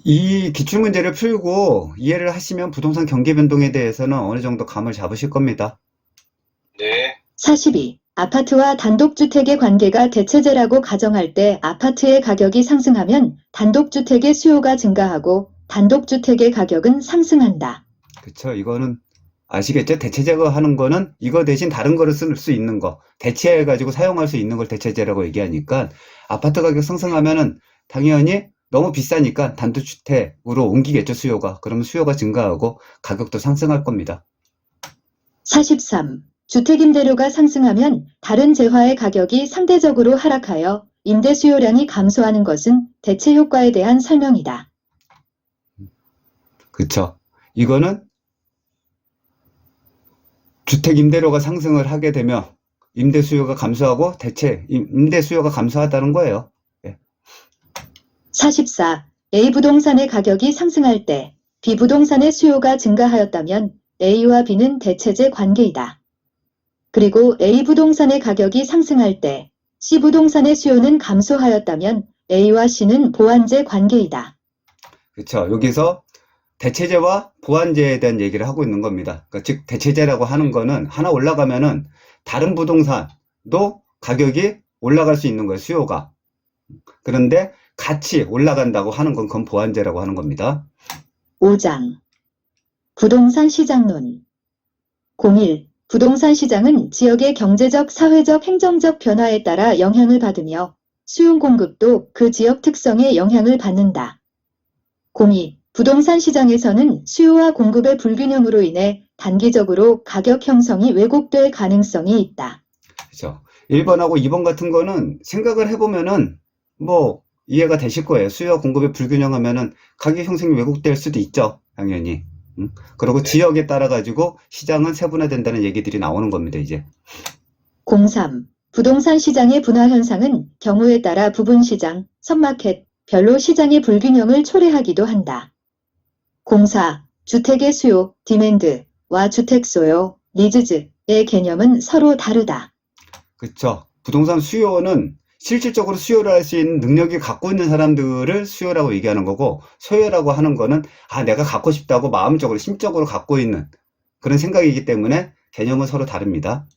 이 기출문제를 풀고 이해를 하시면 부동산 경기 변동에 대해서는 어느 정도 감을 잡으실 겁니다. 네. 42. 아파트와 단독주택의 관계가 대체제라고 가정할 때 아파트의 가격이 상승하면 단독주택의 수요가 증가하고 단독주택의 가격은 상승한다. 그쵸? 이거는 아시겠죠? 대체제거 하는 거는 이거 대신 다른 거를 쓸 수 있는 거, 대체해가지고 사용할 수 있는 걸 대체제라고 얘기하니까 아파트 가격 상승하면은 당연히 너무 비싸니까 단독주택으로 옮기겠죠, 수요가. 그러면 수요가 증가하고 가격도 상승할 겁니다. 43. 주택임대료가 상승하면 다른 재화의 가격이 상대적으로 하락하여 임대 수요량이 감소하는 것은 대체 효과에 대한 설명이다. 그쵸? 이거는 주택 임대료가 상승을 하게 되면 임대 수요가 감소하고 임대 수요가 감소하다는 거예요. 44. A 부동산의 가격이 상승할 때 B 부동산의 수요가 증가하였다면 A와 B는 대체제 관계이다. 그리고 A 부동산의 가격이 상승할 때 C 부동산의 수요는 감소하였다면 A와 C는 보완제 관계이다. 그쵸? 여기서 대체제와 보완제에 대한 얘기를 하고 있는 겁니다. 그러니까 즉 대체제라고 하는 거는 하나 올라가면은 다른 부동산도 가격이 올라갈 수 있는 거예요, 수요가. 그런데 같이 올라간다고 하는 건 그건 보완제라고 하는 겁니다. 5장. 부동산 시장론. 01. 부동산 시장은 지역의 경제적, 사회적, 행정적 변화에 따라 영향을 받으며 수용 공급도 그 지역 특성에 영향을 받는다. 02. 부동산 시장에서는 수요와 공급의 불균형으로 인해 단기적으로 가격 형성이 왜곡될 가능성이 있다. 그죠? 1번하고 2번 같은 거는 생각을 해보면은 뭐 이해가 되실 거예요. 수요와 공급이 불균형하면은 가격 형성이 왜곡될 수도 있죠. 당연히. 그리고 지역에 따라 가지고 시장은 세분화된다는 얘기들이 나오는 겁니다, 이제. 03. 부동산 시장의 분화 현상은 경우에 따라 부분 시장, 선마켓, 별로 시장의 불균형을 초래하기도 한다. 04. 주택의 수요, 디맨드와 주택 소요, 니즈의 개념은 서로 다르다. 그쵸. 부동산 수요는 실질적으로 수요를 할 수 있는 능력이 갖고 있는 사람들을 수요라고 얘기하는 거고, 소요라고 하는 거는 내가 갖고 싶다고 마음적으로 심적으로 갖고 있는 그런 생각이기 때문에 개념은 서로 다릅니다.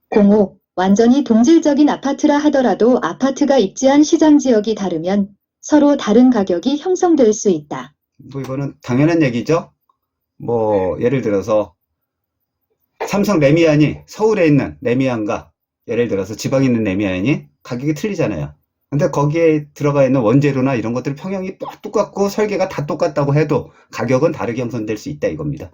05. 완전히 동질적인 아파트라 하더라도 아파트가 입지한 시장 지역이 다르면 서로 다른 가격이 형성될 수 있다. 뭐 이거는 당연한 얘기죠. 뭐 예를 들어서 삼성 레미안이 서울에 있는 레미안과 예를 들어서 지방에 있는 레미안이 가격이 틀리잖아요. 근데 거기에 들어가 있는 원재료나 이런 것들 평형이 똑같고 설계가 다 똑같다고 해도 가격은 다르게 형성될 수 있다 이겁니다.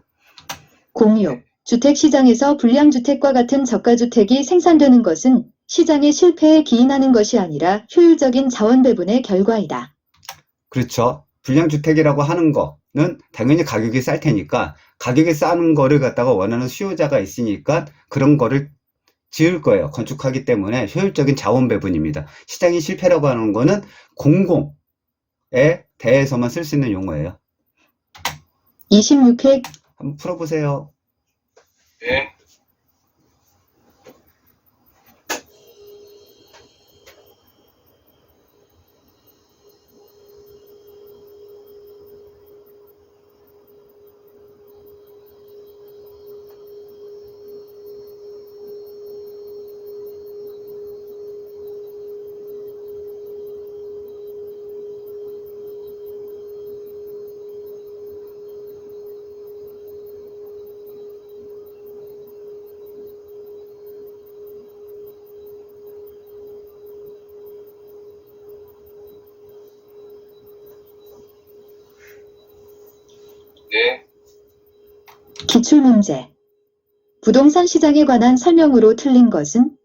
06. 주택시장에서 불량주택과 같은 저가주택이 생산되는 것은 시장의 실패에 기인하는 것이 아니라 효율적인 자원 배분의 결과이다. 그렇죠. 불량주택이라고 하는 거는 당연히 가격이 쌀 테니까 가격이 싼 거를 갖다가 원하는 수요자가 있으니까 그런 거를 지을 거예요. 건축하기 때문에 효율적인 자원 배분입니다. 시장이 실패라고 하는 거는 공공에 대해서만 쓸 수 있는 용어예요. 26회 한번 풀어보세요. 네. 네. 기출문제. 부동산 시장에 관한 설명으로 틀린 것은?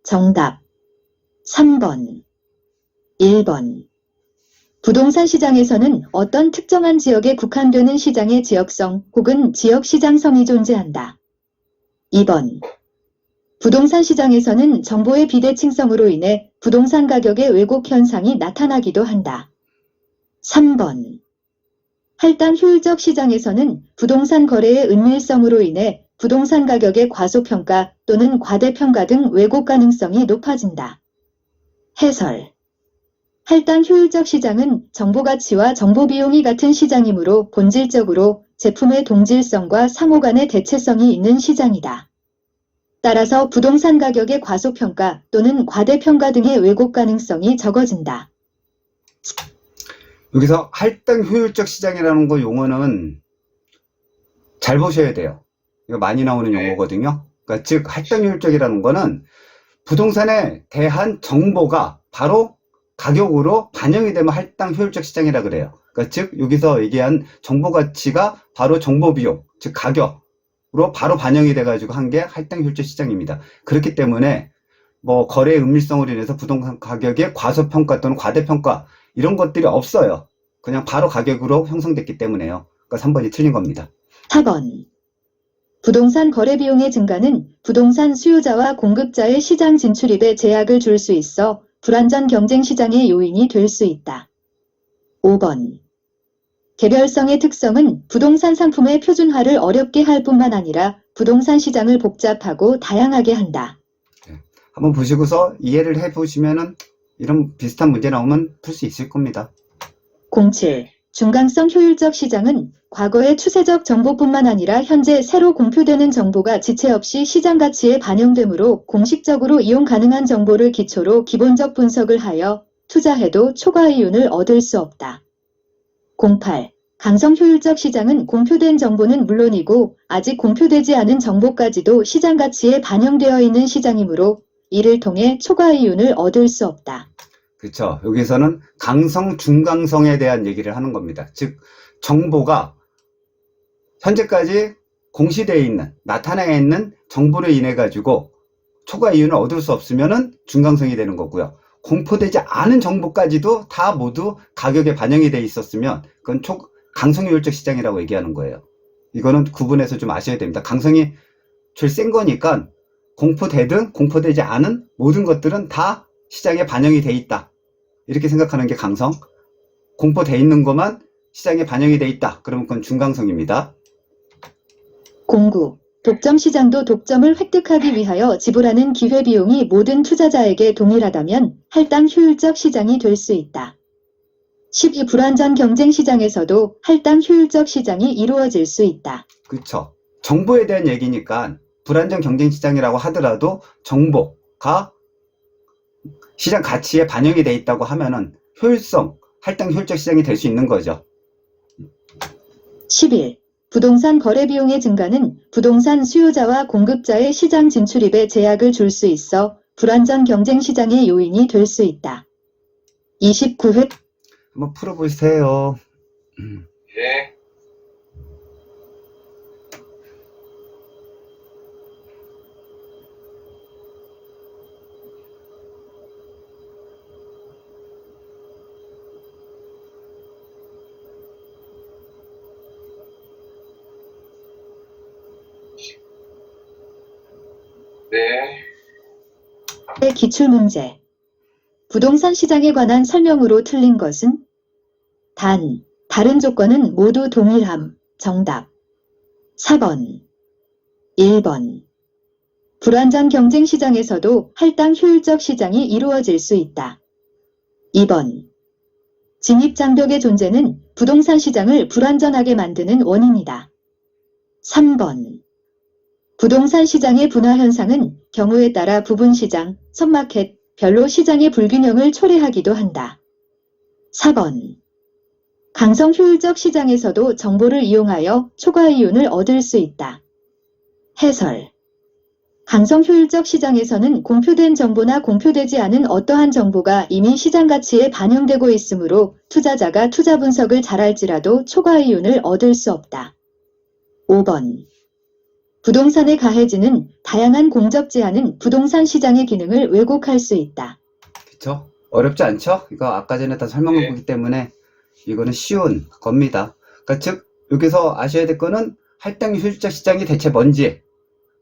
정답 3번, 1번. 부동산 시장에서는 어떤 특정한 지역에 국한되는 시장의 지역성 혹은 지역시장성이 존재한다. 2번. 부동산 시장에서는 정보의 비대칭성으로 인해 부동산 가격의 왜곡 현상이 나타나기도 한다. 3번. 할당 효율적 시장에서는 부동산 거래의 은밀성으로 인해 부동산 가격의 과소평가 또는 과대평가 등 왜곡 가능성이 높아진다. 해설. 할당 효율적 시장은 정보 가치와 정보 비용이 같은 시장이므로 본질적으로 제품의 동질성과 상호 간의 대체성이 있는 시장이다. 따라서 부동산 가격의 과소평가 또는 과대평가 등의 왜곡 가능성이 적어진다. 여기서 할당 효율적 시장이라는 거 용어는 잘 보셔야 돼요. 이거 많이 나오는 용어거든요. 그러니까 즉 할당 효율적이라는 거는 부동산에 대한 정보가 바로 가격으로 반영이 되면 할당 효율적 시장이라 그래요. 그러니까 즉 여기서 얘기한 정보 가치가 바로 정보 비용, 즉 가격으로 바로 반영이 돼 가지고 한 게 할당 효율적 시장입니다. 그렇기 때문에 뭐 거래의 은밀성으로 인해서 부동산 가격의 과소평가 또는 과대평가 이런 것들이 없어요. 그냥 바로 가격으로 형성됐기 때문에요. 그러니까 3번이 틀린 겁니다. 4번. 부동산 거래 비용의 증가는 부동산 수요자와 공급자의 시장 진출입에 제약을 줄 수 있어 불완전 경쟁 시장의 요인이 될 수 있다. 5번. 개별성의 특성은 부동산 상품의 표준화를 어렵게 할 뿐만 아니라 부동산 시장을 복잡하고 다양하게 한다. 한번 보시고서 이해를 해보시면은 이런 비슷한 문제 나오면 풀 수 있을 겁니다. 07. 중간성 효율적 시장은 과거의 추세적 정보뿐만 아니라 현재 새로 공표되는 정보가 지체 없이 시장 가치에 반영되므로 공식적으로 이용 가능한 정보를 기초로 기본적 분석을 하여 투자해도 초과 이윤을 얻을 수 없다. 08. 강성 효율적 시장은 공표된 정보는 물론이고 아직 공표되지 않은 정보까지도 시장 가치에 반영되어 있는 시장이므로 이를 통해 초과 이윤을 얻을 수 없다. 그렇죠. 여기서는 강성, 중강성에 대한 얘기를 하는 겁니다. 즉 정보가 현재까지 공시되어 있는, 나타나 있는 정보로 인해 가지고 초과 이윤을 얻을 수 없으면은 중강성이 되는 거고요. 공포되지 않은 정보까지도 다 모두 가격에 반영이 돼 있었으면 그건 강성효율적 시장이라고 얘기하는 거예요. 이거는 구분해서 좀 아셔야 됩니다. 강성이 제일 센 거니까 공포되든 공포되지 않은 모든 것들은 다 시장에 반영이 돼 있다. 이렇게 생각하는 게 강성. 공포돼 있는 것만 시장에 반영이 돼 있다. 그러면 그건 중강성입니다. 공구. 독점 시장도 독점을 획득하기 위하여 지불하는 기회비용이 모든 투자자에게 동일하다면 할당 효율적 시장이 될 수 있다. 12. 불완전 경쟁 시장에서도 할당 효율적 시장이 이루어질 수 있다. 그렇죠. 정보에 대한 얘기니까 불안정 경쟁 시장이라고 하더라도 정보가 시장 가치에 반영이 돼 있다고 하면은 할당 효율적 시장이 될 수 있는 거죠. 11. 부동산 거래 비용의 증가는 부동산 수요자와 공급자의 시장 진출입에 제약을 줄 수 있어 불완전 경쟁 시장의 요인이 될 수 있다. 29회 한번 풀어보세요. 네. 네. 기출문제. 부동산 시장에 관한 설명으로 틀린 것은? 다른 조건은 모두 동일함. 정답. 4번. 1번. 불완전 경쟁 시장에서도 할당 효율적 시장이 이루어질 수 있다. 2번. 진입장벽의 존재는 부동산 시장을 불완전하게 만드는 원인이다. 3번. 부동산 시장의 분화 현상은 경우에 따라 부분 시장, 선마켓, 별로 시장의 불균형을 초래하기도 한다. 4번. 강성 효율적 시장에서도 정보를 이용하여 초과 이윤을 얻을 수 있다. 해설. 강성 효율적 시장에서는 공표된 정보나 공표되지 않은 어떠한 정보가 이미 시장 가치에 반영되고 있으므로 투자자가 투자 분석을 잘할지라도 초과 이윤을 얻을 수 없다. 5번. 부동산의 가해지는 다양한 공적 제한은 부동산 시장의 기능을 왜곡할 수 있다. 그렇죠? 어렵지 않죠? 이거 아까 전에 다 설명해 보기 때문에 이거는 쉬운 겁니다. 그러니까 즉 여기서 아셔야 될 거는 할당 효율적 시장이 대체 뭔지,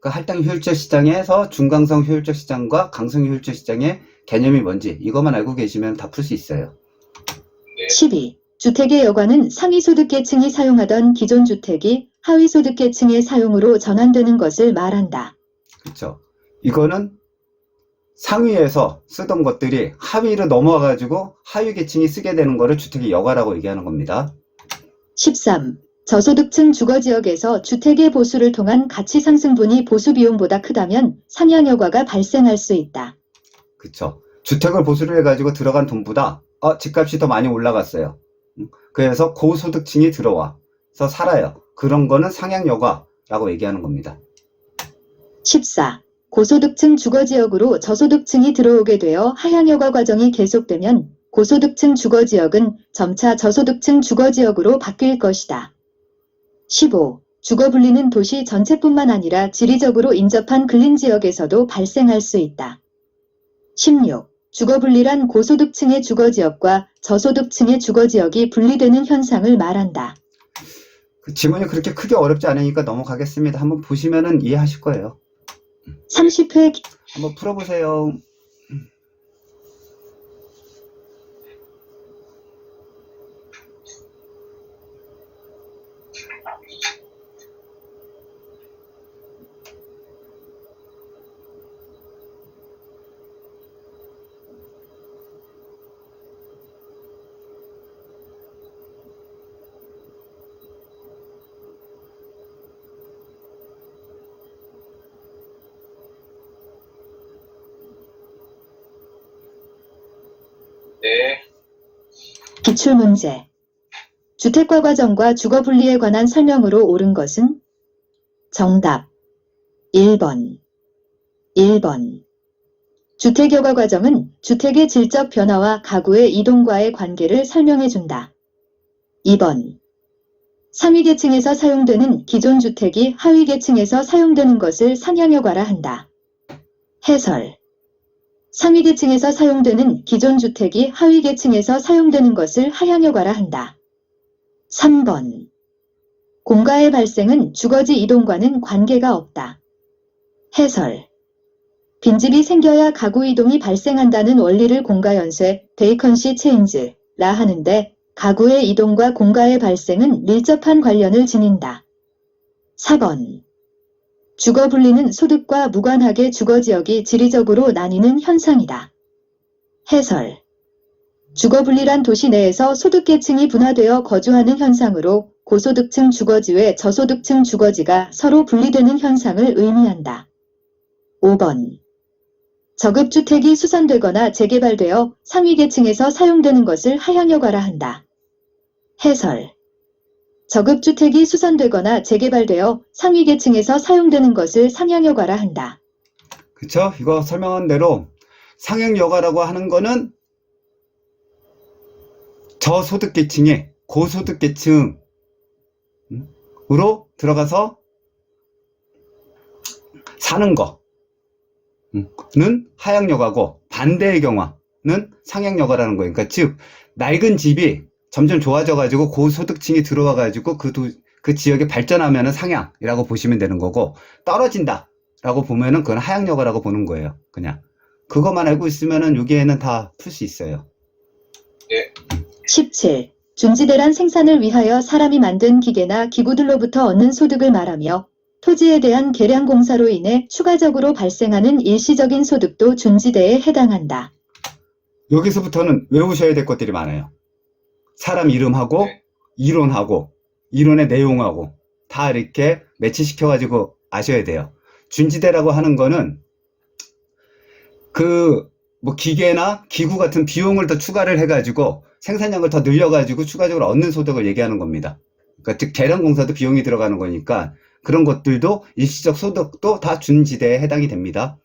그 할당 효율적 시장에서 중강성 효율적 시장과 강성 효율적 시장의 개념이 뭔지 이것만 알고 계시면 다 풀 수 있어요. 12. 주택의 여과는 상위소득계층이 사용하던 기존 주택이 하위소득계층의 사용으로 전환되는 것을 말한다. 그렇죠. 이거는 상위에서 쓰던 것들이 하위로 넘어와가지고 하위 계층이 쓰게 되는 거를 주택의 여과라고 얘기하는 겁니다. 13. 저소득층 주거지역에서 주택의 보수를 통한 가치상승분이 보수비용보다 크다면 상향여과가 발생할 수 있다. 그렇죠. 주택을 보수를 해가지고 들어간 돈보다 집값이 더 많이 올라갔어요. 그래서 고소득층이 들어와서 살아요. 그런 거는 상향여과라고 얘기하는 겁니다. 14. 고소득층 주거지역으로 저소득층이 들어오게 되어 하향여과 과정이 계속되면 고소득층 주거지역은 점차 저소득층 주거지역으로 바뀔 것이다. 15. 주거분리는 도시 전체뿐만 아니라 지리적으로 인접한 근린지역에서도 발생할 수 있다. 16. 주거분리란 고소득층의 주거지역과 저소득층의 주거지역이 분리되는 현상을 말한다. 그 지문이 그렇게 크게 어렵지 않으니까 넘어가겠습니다. 한번 보시면은 이해하실 거예요. 30회 한번 풀어보세요. 네. 기출문제. 주택과 과정과 주거분리에 관한 설명으로 옳은 것은? 정답. 1번. 1번. 주택여과 과정은 주택의 질적 변화와 가구의 이동과의 관계를 설명해준다. 2번. 상위계층에서 사용되는 기존 주택이 하위계층에서 사용되는 것을 상향여과라 한다. 해설. 상위 계층에서 사용되는 기존 주택이 하위 계층에서 사용되는 것을 하향여가라 한다. 3번. 공가의 발생은 주거지 이동과는 관계가 없다. 해설. 빈집이 생겨야 가구 이동이 발생한다는 원리를 공가연쇄, 베이컨시 체인즈라 하는데 가구의 이동과 공가의 발생은 밀접한 관련을 지닌다. 4번. 주거 분리는 소득과 무관하게 주거지역이 지리적으로 나뉘는 현상이다. 해설. 주거 분리란 도시 내에서 소득계층이 분화되어 거주하는 현상으로 고소득층 주거지 외 저소득층 주거지가 서로 분리되는 현상을 의미한다. 5번. 저급주택이 수선되거나 재개발되어 상위계층에서 사용되는 것을 하향여가라 한다. 해설. 저급주택이 수선되거나 재개발되어 상위계층에서 사용되는 것을 상향여가라 한다. 그쵸? 이거 설명한 대로 상향여가라고 하는 거는 저소득계층에 고소득계층으로 들어가서 사는 거는 하향여가고 반대의 경우는 상향여가라는 거예요. 그러니까 즉 낡은 집이 점점 좋아져 가지고 고소득층이 들어와 가지고 그 지역이 발전하면은 상향이라고 보시면 되는 거고, 떨어진다 라고 보면은 그건 하향여가라고 보는 거예요. 그냥 그것만 알고 있으면은 여기에는 다 풀 수 있어요. 17. 준지대란 생산을 위하여 사람이 만든 기계나 기구들로부터 얻는 소득을 말하며 토지에 대한 개량 공사로 인해 추가적으로 발생하는 일시적인 소득도 준지대에 해당한다. 여기서부터는 외우셔야 될 것들이 많아요. 사람 이름하고 네. 이론하고 이론의 내용하고 다 이렇게 매치시켜 가지고 아셔야 돼요. 준지대라고 하는 거는 뭐 기계나 기구 같은 비용을 더 추가를 해 가지고 생산량을 더 늘려 가지고 추가적으로 얻는 소득을 얘기하는 겁니다. 그러니까 즉 개량 공사도 비용이 들어가는 거니까 그런 것들도 일시적 소득도 다 준지대에 해당이 됩니다.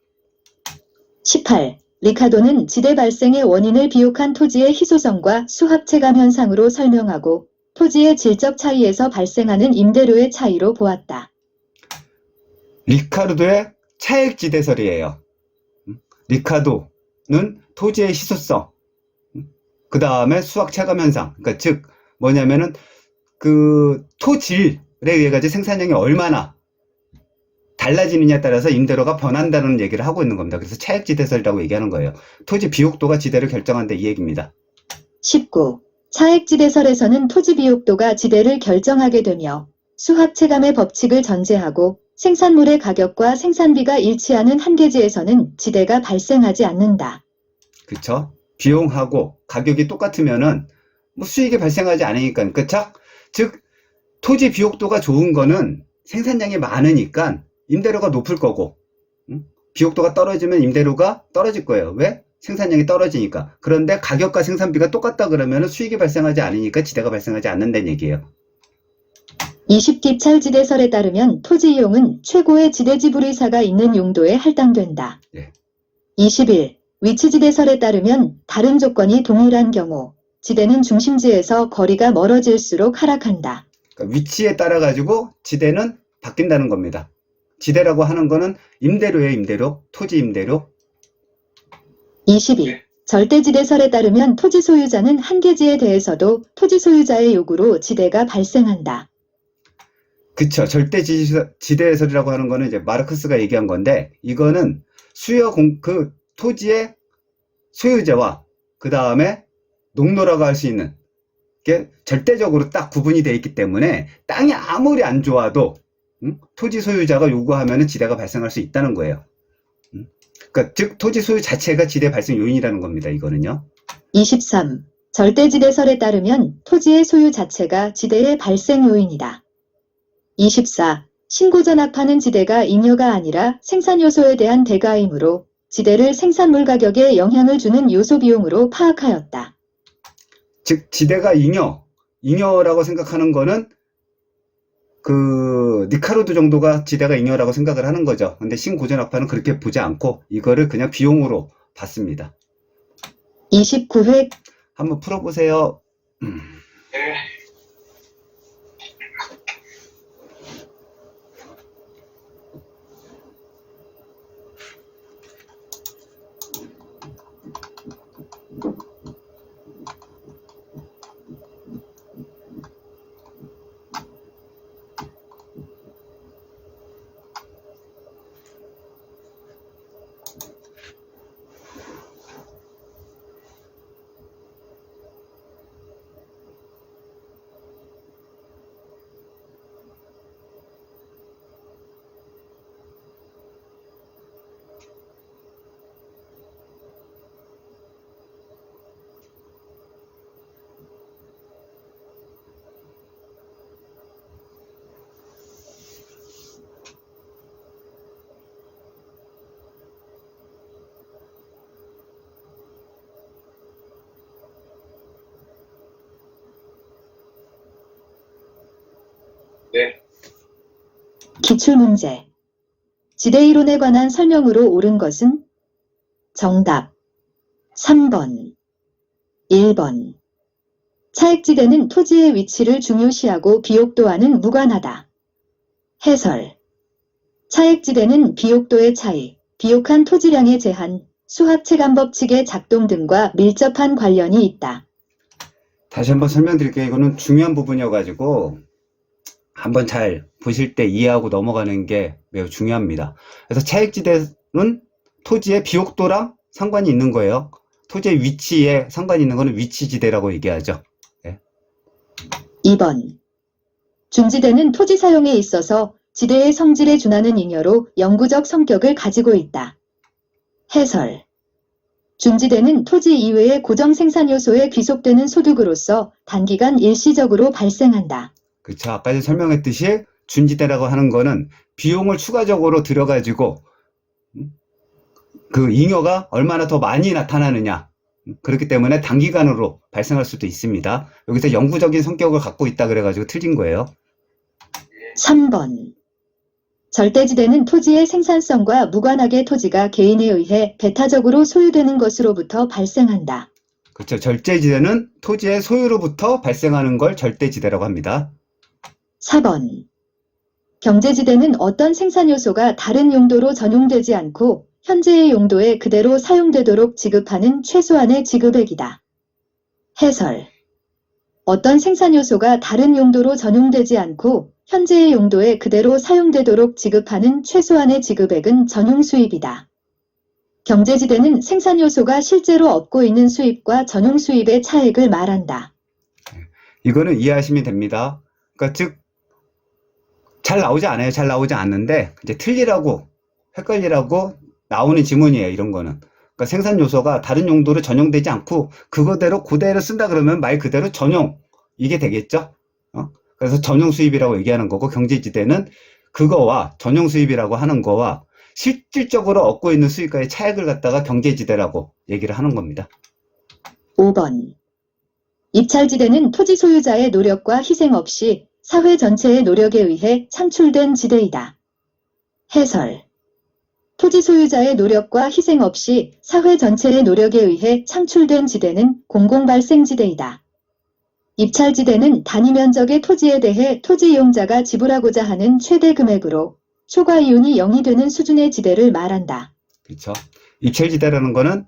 18. 리카도는 지대 발생의 원인을 비옥한 토지의 희소성과 수합체감 현상으로 설명하고 토지의 질적 차이에서 발생하는 임대료의 차이로 보았다. 리카르도의 차액지대설이에요. 리카도는 토지의 희소성, 그 다음에 수확체감 현상, 그러니까 즉 뭐냐면은 그 토질에 의해 가지고 생산량이 얼마나 달라지느냐에 따라서 임대료가 변한다는 얘기를 하고 있는 겁니다. 그래서 차액지대설이라고 얘기하는 거예요. 토지 비옥도가 지대를 결정한다 이 얘기입니다. 19. 차액지대설에서는 토지 비옥도가 지대를 결정하게 되며 수합체감의 법칙을 전제하고 생산물의 가격과 생산비가 일치하는 한계지에서는 지대가 발생하지 않는다. 그쵸? 비용하고 가격이 똑같으면은 뭐 수익이 발생하지 않으니까. 그쵸? 즉 토지 비옥도가 좋은 거는 생산량이 많으니까 임대료가 높을 거고, 비옥도가 떨어지면 임대료가 떨어질 거예요. 왜? 생산량이 떨어지니까. 그런데 가격과 생산비가 똑같다 그러면 수익이 발생하지 않으니까 지대가 발생하지 않는다는 얘기예요. 20기 찰지대설에 따르면 토지 이용은 최고의 지대지불의사가 있는 용도에 할당된다. 예. 21. 위치지대설에 따르면 다른 조건이 동일한 경우 지대는 중심지에서 거리가 멀어질수록 하락한다. 그러니까 위치에 따라 가지고 지대는 바뀐다는 겁니다. 지대라고 하는 거는 임대료예요, 임대료. 토지 임대료. 22. 절대지대설에 따르면 토지 소유자는 한계지에 대해서도 토지 소유자의 요구로 지대가 발생한다. 그쵸. 절대지대설이라고 하는 거는 이제 마르크스가 얘기한 건데, 이거는 그 토지의 소유자와 그 다음에 농노라고 할 수 있는 게 절대적으로 딱 구분이 되어 있기 때문에 땅이 아무리 안 좋아도 토지 소유자가 요구하면 지대가 발생할 수 있다는 거예요. 그러니까 즉 토지 소유 자체가 지대 발생 요인이라는 겁니다. 이거는요. 23. 절대지대설에 따르면 토지의 소유 자체가 지대의 발생 요인이다. 24. 신고전압하는 지대가 잉여가 아니라 생산요소에 대한 대가이므로 지대를 생산물 가격에 영향을 주는 요소 비용으로 파악하였다. 즉 지대가 잉여라고 생각하는 거는 그 니카로드 정도가 지대가 잉여라고 생각을 하는 거죠. 근데 신고전압파는 그렇게 보지 않고 이거를 그냥 비용으로 봤습니다. 29회 한번 풀어보세요. 네. 네. 기출문제. 지대이론에 관한 설명으로 옳은 것은? 정답 3번, 1번. 차액지대는 토지의 위치를 중요시하고 비옥도와는 무관하다. 해설. 차액지대는 비옥도의 차이, 비옥한 토지량의 제한, 수학체감 법칙의 작동 등과 밀접한 관련이 있다. 다시 한번 설명드릴게요. 이거는 중요한 부분이어가지고 한번 잘 보실 때 이해하고 넘어가는 게 매우 중요합니다. 그래서 차액지대는 토지의 비옥도랑 상관이 있는 거예요. 토지의 위치에 상관이 있는 거는 위치지대라고 얘기하죠. 2번. 중지대는 토지 사용에 있어서 지대의 성질에 준하는 잉여로 영구적 성격을 가지고 있다. 해설. 중지대는 토지 이외의 고정 생산 요소에 귀속되는 소득으로서 단기간 일시적으로 발생한다. 그쵸. 아까 전에 설명했듯이 준지대라고 하는 거는 비용을 추가적으로 들여가지고 그 잉여가 얼마나 더 많이 나타나느냐. 그렇기 때문에 단기간으로 발생할 수도 있습니다. 여기서 영구적인 성격을 갖고 있다 그래가지고 틀린 거예요. 3번. 절대지대는 토지의 생산성과 무관하게 토지가 개인에 의해 배타적으로 소유되는 것으로부터 발생한다. 그렇죠. 절대지대는 토지의 소유로부터 발생하는 걸 절대지대라고 합니다. 4번. 경제지대는 어떤 생산 요소가 다른 용도로 전용되지 않고 현재의 용도에 그대로 사용되도록 지급하는 최소한의 지급액이다. 해설. 어떤 생산 요소가 다른 용도로 전용되지 않고 현재의 용도에 그대로 사용되도록 지급하는 최소한의 지급액은 전용 수입이다. 경제지대는 생산 요소가 실제로 얻고 있는 수입과 전용 수입의 차액을 말한다. 이거는 이해하시면 됩니다. 그러니까 즉, 잘 나오지 않아요. 잘 나오지 않는데 이제 틀리라고, 헷갈리라고 나오는 지문이에요. 이런 거는. 그러니까 생산 요소가 다른 용도로 전용되지 않고 그거대로 그대로 쓴다 그러면 말 그대로 전용, 이게 되겠죠. 그래서 전용 수입이라고 얘기하는 거고, 경제지대는 그거와 전용 수입이라고 하는 거와 실질적으로 얻고 있는 수익과의 차액을 갖다가 경제지대라고 얘기를 하는 겁니다. 5번. 입찰지대는 토지 소유자의 노력과 희생 없이 사회 전체의 노력에 의해 창출된 지대이다. 해설. 토지 소유자의 노력과 희생 없이 사회 전체의 노력에 의해 창출된 지대는 공공발생지대이다. 입찰지대는 단위 면적의 토지에 대해 토지 이용자가 지불하고자 하는 최대 금액으로 초과 이윤이 0이 되는 수준의 지대를 말한다. 그렇죠. 입찰지대라는 거는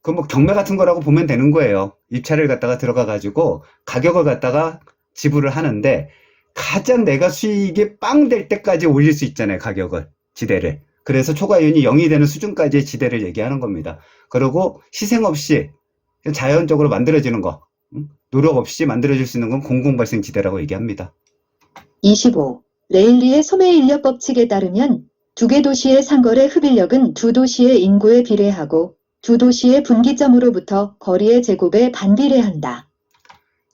그 뭐 경매 같은 거라고 보면 되는 거예요. 입찰을 갖다가 들어가 가지고 가격을 갖다가 지불을 하는데 가장 내가 수익이 빵 될 때까지 올릴 수 있잖아요. 가격을, 지대를. 그래서 초과 이윤이 0이 되는 수준까지의 지대를 얘기하는 겁니다. 그리고 희생 없이 자연적으로 만들어지는 거, 노력 없이 만들어질 수 있는 건 공공발생지대라고 얘기합니다. 25. 레일리의 소매인력 법칙에 따르면 두 개 도시의 상거래 흡인력은 두 도시의 인구에 비례하고 두 도시의 분기점으로부터 거리의 제곱에 반비례한다.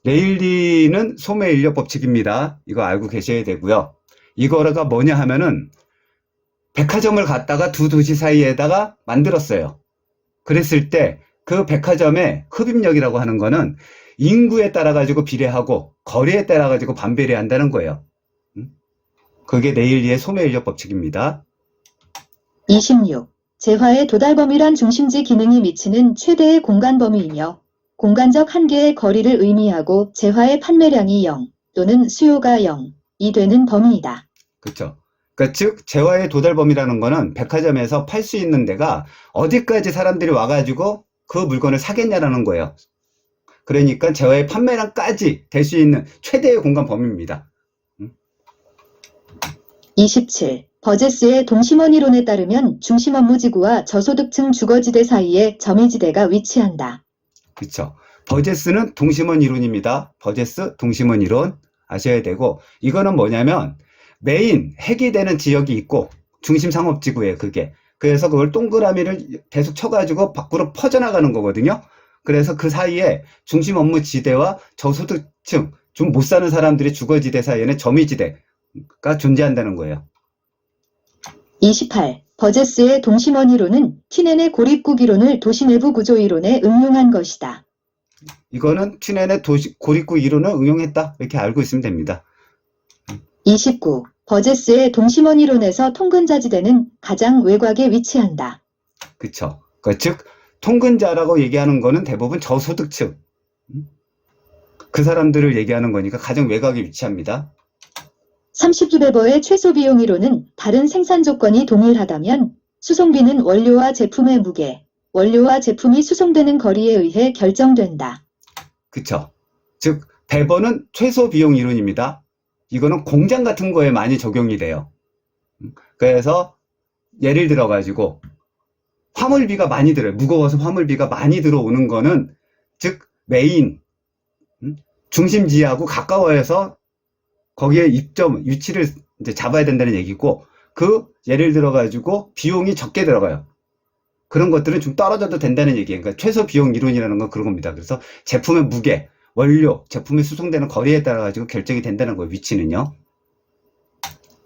레일리는 소매인력 법칙입니다. 이거 알고 계셔야 되고요. 이거가 뭐냐 하면은 백화점을 갖다가 두 도시 사이에다가 만들었어요. 그랬을 때 그 백화점의 흡입력이라고 하는 거는 인구에 따라 가지고 비례하고 거리에 따라 가지고 반비례한다는 거예요. 그게 레일리의 소매인력 법칙입니다. 26. 재화의 도달 범위란 중심지 기능이 미치는 최대의 공간 범위이며 공간적 한계의 거리를 의미하고 재화의 판매량이 0 또는 수요가 0이 되는 범위이다. 그렇죠. 그러니까 즉 재화의 도달 범위라는 거는 백화점에서 팔 수 있는 데가 어디까지 사람들이 와가지고 그 물건을 사겠냐라는 거예요. 그러니까 재화의 판매량까지 될 수 있는 최대의 공간 범위입니다. 27. 버제스의 동심원 이론에 따르면 중심 업무지구와 저소득층 주거지대 사이에 점유지대가 위치한다. 그렇죠. 버제스는 동심원 이론입니다. 버제스 동심원 이론 아셔야 되고, 이거는 뭐냐면 메인 핵이 되는 지역이 있고 중심 상업지구예요. 그게. 그래서 그걸 동그라미를 계속 쳐가지고 밖으로 퍼져나가는 거거든요. 그래서 그 사이에 중심 업무 지대와 저소득층, 좀 못 사는 사람들의 주거지대 사이에는 점유지대가 존재한다는 거예요. 28. 버제스의 동심원 이론은 퀴넨의 고립국 이론을 도시 내부 구조 이론에 응용한 것이다. 이거는 퀴넨의 고립국 이론을 응용했다, 이렇게 알고 있으면 됩니다. 29. 버제스의 동심원 이론에서 통근자지대는 가장 외곽에 위치한다. 그쵸. 즉, 통근자라고 얘기하는 거는 대부분 저소득층. 그 사람들을 얘기하는 거니까 가장 외곽에 위치합니다. 30. 웨버의 최소 비용 이론은 다른 생산 조건이 동일하다면 수송비는 원료와 제품의 무게, 원료와 제품이 수송되는 거리에 의해 결정된다. 그쵸. 즉, 베버는 최소 비용 이론입니다. 이거는 공장 같은 거에 많이 적용이 돼요. 그래서 예를 들어 가지고 화물비가 많이 들어요. 무거워서 화물비가 많이 들어오는 거는 즉 메인 중심지하고 가까워서 거기에 입점 위치를 이제 잡아야 된다는 얘기고, 그 예를 들어 가지고 비용이 적게 들어가요. 그런 것들은 좀 떨어져도 된다는 얘기예요. 그러니까 최소 비용 이론이라는 건 그런 겁니다. 그래서 제품의 무게, 원료, 제품이 수송되는 거리에 따라 가지고 결정이 된다는 거예요. 위치는요.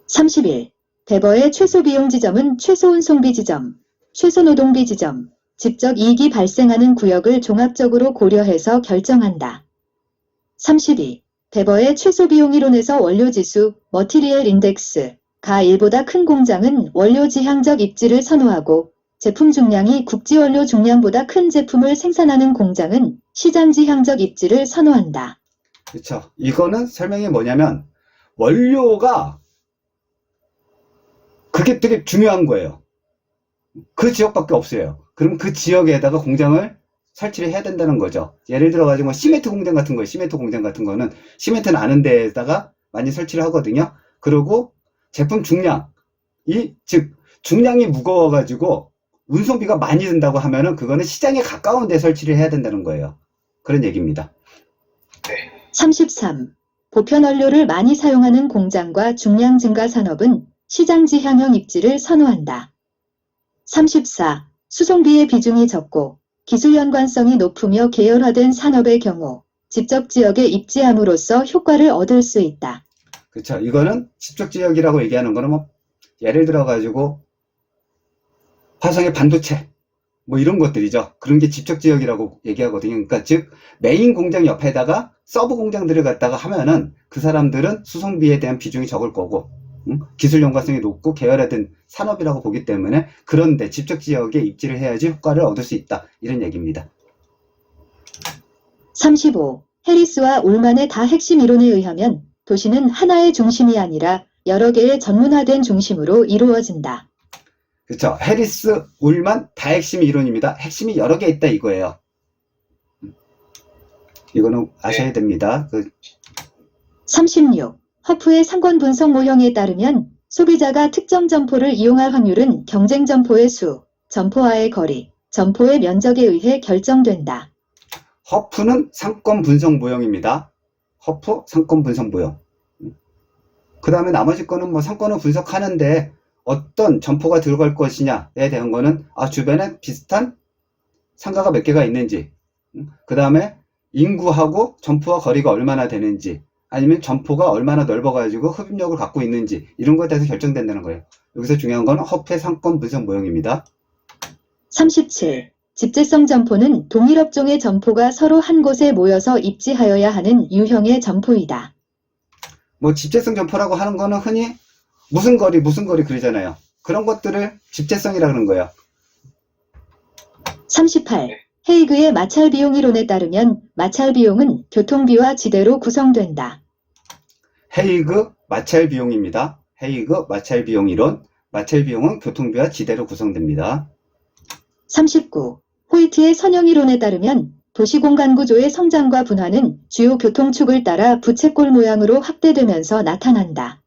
31. 베버의 최소 비용 지점은 최소 운송비 지점, 최소 노동비 지점, 직접 이익이 발생하는 구역을 종합적으로 고려해서 결정한다. 32. 베버의 최소 비용 이론에서 원료지수, 머티리얼 인덱스가 1보다 큰 공장은 원료 지향적 입지를 선호하고, 제품 중량이 국지 원료 중량보다 큰 제품을 생산하는 공장은 시장 지향적 입지를 선호한다. 그렇죠. 이거는 설명이 뭐냐면 원료가 그게 되게 중요한 거예요. 그 지역밖에 없어요. 그럼 그 지역에다가 공장을 설치를 해야 된다는 거죠. 예를 들어 가지고 시멘트 공장 같은 거예요. 시멘트 공장 같은 거는 시멘트 나는 데에다가 많이 설치를 하거든요. 그리고 제품 중량이, 즉 중량이 무거워 가지고 운송비가 많이 든다고 하면은 그거는 시장에 가까운 데 설치를 해야 된다는 거예요. 그런 얘기입니다. 33. 보편 원료를 많이 사용하는 공장과 중량 증가 산업은 시장 지향형 입지를 선호한다. 34. 수송비의 비중이 적고 기술 연관성이 높으며 계열화된 산업의 경우 직접 지역에 입지함으로써 효과를 얻을 수 있다. 그렇죠. 이거는 직접 지역이라고 얘기하는 거는 뭐 예를 들어 가지고 화성의 반도체 뭐 이런 것들이죠. 그런 게 직접 지역이라고 얘기하거든요. 그러니까 즉 메인 공장 옆에다가 서브 공장들을 갖다가 하면은 그 사람들은 수송비에 대한 비중이 적을 거고, 기술 연관성이 높고 계열화된 산업이라고 보기 때문에 그런데 직접 지역에 입지를 해야지 효과를 얻을 수 있다. 이런 얘기입니다. 35. 해리스와 울만의 다 핵심 이론에 의하면 도시는 하나의 중심이 아니라 여러 개의 전문화된 중심으로 이루어진다. 그렇죠. 해리스, 울만 다 핵심 이론입니다. 핵심이 여러 개 있다 이거예요. 이거는 아셔야 됩니다. 36. 허프의 상권 분석 모형에 따르면 소비자가 특정 점포를 이용할 확률은 경쟁 점포의 수, 점포와의 거리, 점포의 면적에 의해 결정된다. 허프는 상권 분석 모형입니다. 허프 상권 분석 모형. 그 다음에 나머지 거는 뭐 상권을 분석하는데 어떤 점포가 들어갈 것이냐에 대한 거는 주변에 비슷한 상가가 몇 개가 있는지, 그 다음에 인구하고 점포와 거리가 얼마나 되는지, 아니면 점포가 얼마나 넓어가지고 흡입력을 갖고 있는지, 이런 것에 대해서 결정된다는 거예요. 여기서 중요한 건 허프의 상권 분석 모형입니다. 37. 집재성 점포는 동일 업종의 점포가 서로 한 곳에 모여서 입지하여야 하는 유형의 점포이다. 뭐 집재성 점포라고 하는 거는 흔히 무슨 거리 그러잖아요. 그런 것들을 집재성이라 그러는 거예요. 38. 헤이그의 마찰 비용 이론에 따르면 마찰 비용은 교통비와 지대로 구성된다. 헤이그 마찰 비용입니다. 헤이그 마찰 비용 이론. 마찰 비용은 교통비와 지대로 구성됩니다. 39. 호이트의 선형 이론에 따르면 도시공간 구조의 성장과 분화는 주요 교통축을 따라 부채꼴 모양으로 확대되면서 나타난다.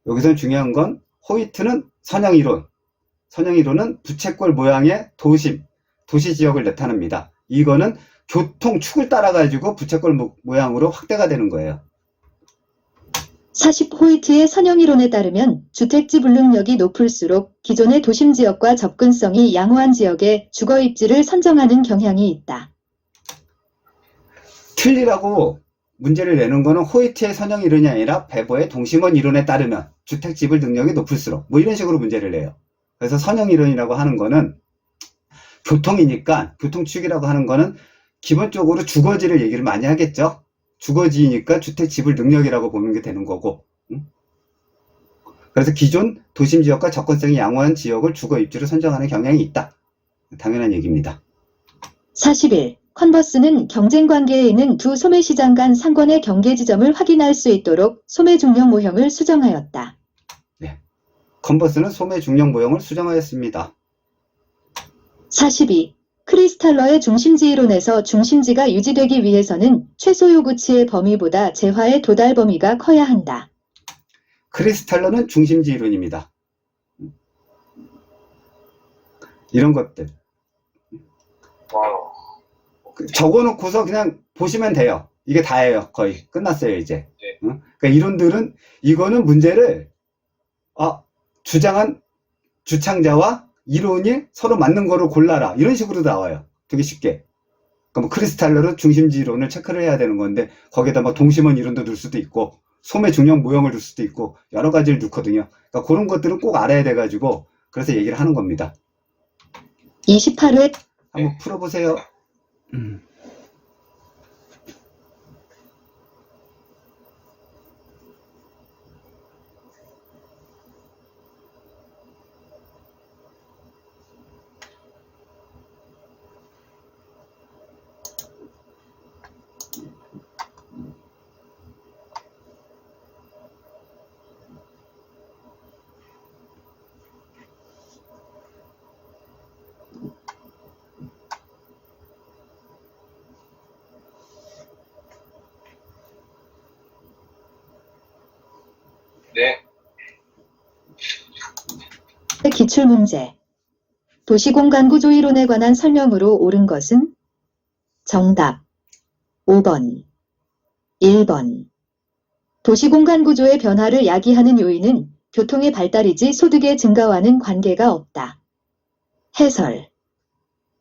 여기서 중요한 건 호이트는 선형 이론. 선형 이론은 부채꼴 모양의 도시 지역을 나타냅니다. 이거는 교통축을 따라 가지고 부채꼴 모양으로 확대가 되는 거예요. 40. 호이트의 선형 이론에 따르면 주택지 불능력이 높을수록 기존의 도심 지역과 접근성이 양호한 지역에 주거 입지를 선정하는 경향이 있다. 틀리라고 문제를 내는 거는 호이트의 선형 이론이 아니라 베버의 동심원 이론에 따르면 주택 지불 능력이 높을수록 뭐 이런 식으로 문제를 내요. 그래서 선형 이론이라고 하는 거는 교통이니까, 교통축이라고 하는 거는 기본적으로 주거지를 얘기를 많이 하겠죠. 주거지니까 주택 지불 능력이라고 보는 게 되는 거고, 그래서 기존 도심 지역과 접근성이 양호한 지역을 주거 입지로 선정하는 경향이 있다. 당연한 얘기입니다. 41. 컨버스는 경쟁 관계에 있는 두 소매시장 간 상권의 경계 지점을 확인할 수 있도록 소매 중력 모형을 수정하였다. 컨버스는 소매 중력 모형을 수정하였습니다. 42. 크리스탈러의 중심지 이론에서 중심지가 유지되기 위해서는 최소 요구치의 범위보다 재화의 도달 범위가 커야 한다. 크리스탈러는 중심지 이론입니다. 이런 것들 와우. 적어놓고서 그냥 보시면 돼요. 이게 다예요. 거의 끝났어요 이제. 네. 그러니까 이론들은 이거는 문제를 주장한 주창자와 이론이 서로 맞는 거를 골라라 이런 식으로 나와요. 되게 쉽게. 그러니까 뭐 크리스탈러로 중심지 이론을 체크를 해야 되는 건데 거기에다 막 동심원 이론도 넣을 수도 있고 소매 중력 모형을 넣을 수도 있고 여러 가지를 넣거든요. 그러니까 그런 것들은 꼭 알아야 돼가지고 그래서 얘기를 하는 겁니다. 28회 한번 풀어보세요. 네. 기출문제. 도시공간구조 이론에 관한 설명으로 옳은 것은? 정답 5번 1번. 도시공간구조의 변화를 야기하는 요인은 교통의 발달이지 소득의 증가와는 관계가 없다. 해설.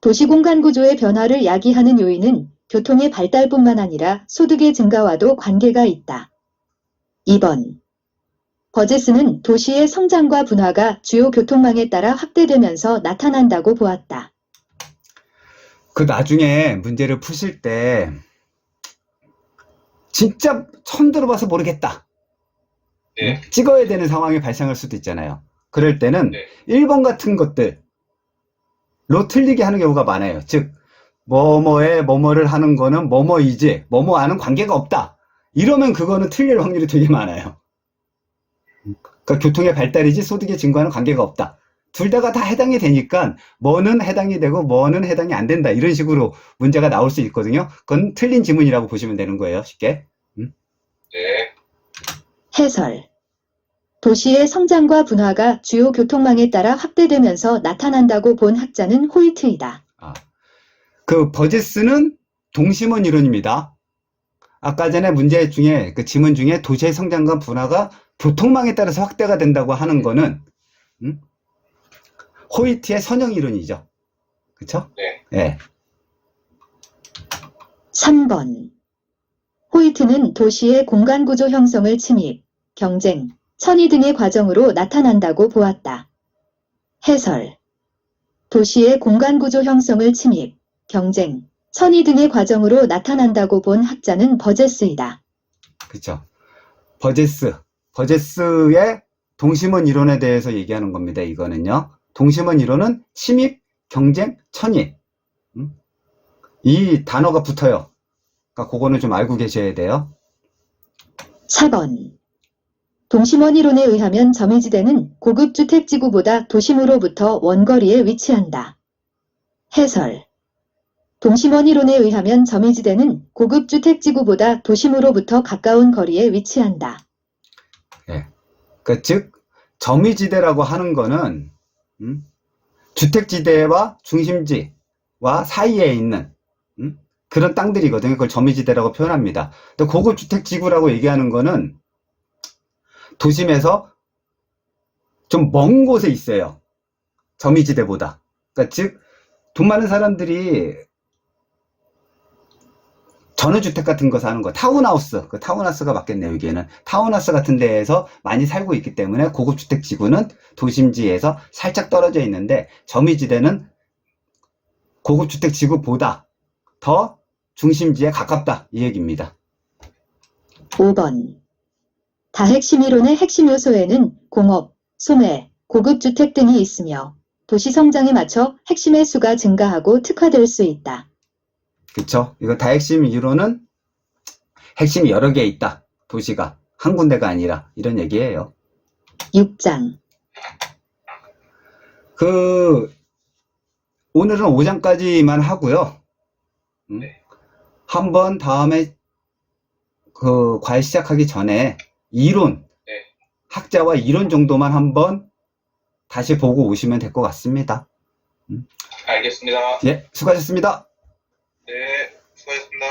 도시공간구조의 변화를 야기하는 요인은 교통의 발달뿐만 아니라 소득의 증가와도 관계가 있다. 2번. 버제스는 도시의 성장과 분화가 주요 교통망에 따라 확대되면서 나타난다고 보았다. 그 나중에 문제를 푸실 때 진짜 처음 들어봐서 모르겠다. 네. 찍어야 되는 상황이 발생할 수도 있잖아요. 그럴 때는 네. 1번 같은 것들로 틀리게 하는 경우가 많아요. 즉 뭐뭐에 뭐뭐를 하는 거는 뭐뭐이지 뭐뭐와는 관계가 없다. 이러면 그거는 틀릴 확률이 되게 많아요. 그러니까 교통의 발달이지 소득의 증가와는 관계가 없다. 둘 다가 다 해당이 되니까 뭐는 해당이 되고 뭐는 해당이 안 된다. 이런 식으로 문제가 나올 수 있거든요. 그건 틀린 지문이라고 보시면 되는 거예요. 쉽게. 네. 해설. 도시의 성장과 분화가 주요 교통망에 따라 확대되면서 나타난다고 본 학자는 호이트이다. 그 버제스는 동심원 이론입니다. 아까 전에 문제 중에 그 지문 중에 도시의 성장과 분화가 교통망에 따라서 확대가 된다고 하는 거는 호이트의 선형 이론이죠. 그쵸? 네. 네. 3번. 호이트는 도시의 공간구조 형성을 침입, 경쟁, 천위 등의 과정으로 나타난다고 보았다. 해설. 도시의 공간구조 형성을 침입, 경쟁, 천위 등의 과정으로 나타난다고 본 학자는 버제스이다. 그쵸. 버제스의 동심원 이론에 대해서 얘기하는 겁니다. 이거는요. 동심원 이론은 침입, 경쟁, 천위. 이 단어가 붙어요. 그러니까 그거는 좀 알고 계셔야 돼요. 4번. 동심원 이론에 의하면 점이지대는 고급 주택지구보다 도심으로부터 원거리에 위치한다. 해설. 동심원 이론에 의하면 점이지대는 고급 주택지구보다 도심으로부터 가까운 거리에 위치한다. 네. 그 즉 점이지대라고 하는 거는 주택지대와 중심지와 사이에 있는 그런 땅들이거든요. 그걸 점이지대라고 표현합니다. 근데 고급 주택지구라고 얘기하는 거는 도심에서 좀 먼 곳에 있어요. 점이지대보다. 그러니까 즉 돈 많은 사람들이 전원주택 같은 거 사는 거, 타운하우스, 그 타운하우스가 맞겠네요, 여기에는. 타운하우스 같은 데에서 많이 살고 있기 때문에 고급주택 지구는 도심지에서 살짝 떨어져 있는데, 점이지대는 고급주택 지구보다 더 중심지에 가깝다, 이 얘기입니다. 5번. 다핵심 이론의 핵심 요소에는 공업, 소매, 고급 주택 등이 있으며 도시 성장에 맞춰 핵심의 수가 증가하고 특화될 수 있다. 그쵸? 이거 다핵심 이론은 핵심이 여러 개 있다. 도시가. 한 군데가 아니라. 이런 얘기예요. 6장. 오늘은 5장까지만 하고요. 네. 한번 다음에 과외 시작하기 전에 이론, 네. 학자와 이론 정도만 한번 다시 보고 오시면 될 것 같습니다. 알겠습니다. 예, 수고하셨습니다. 네, 수고하셨습니다.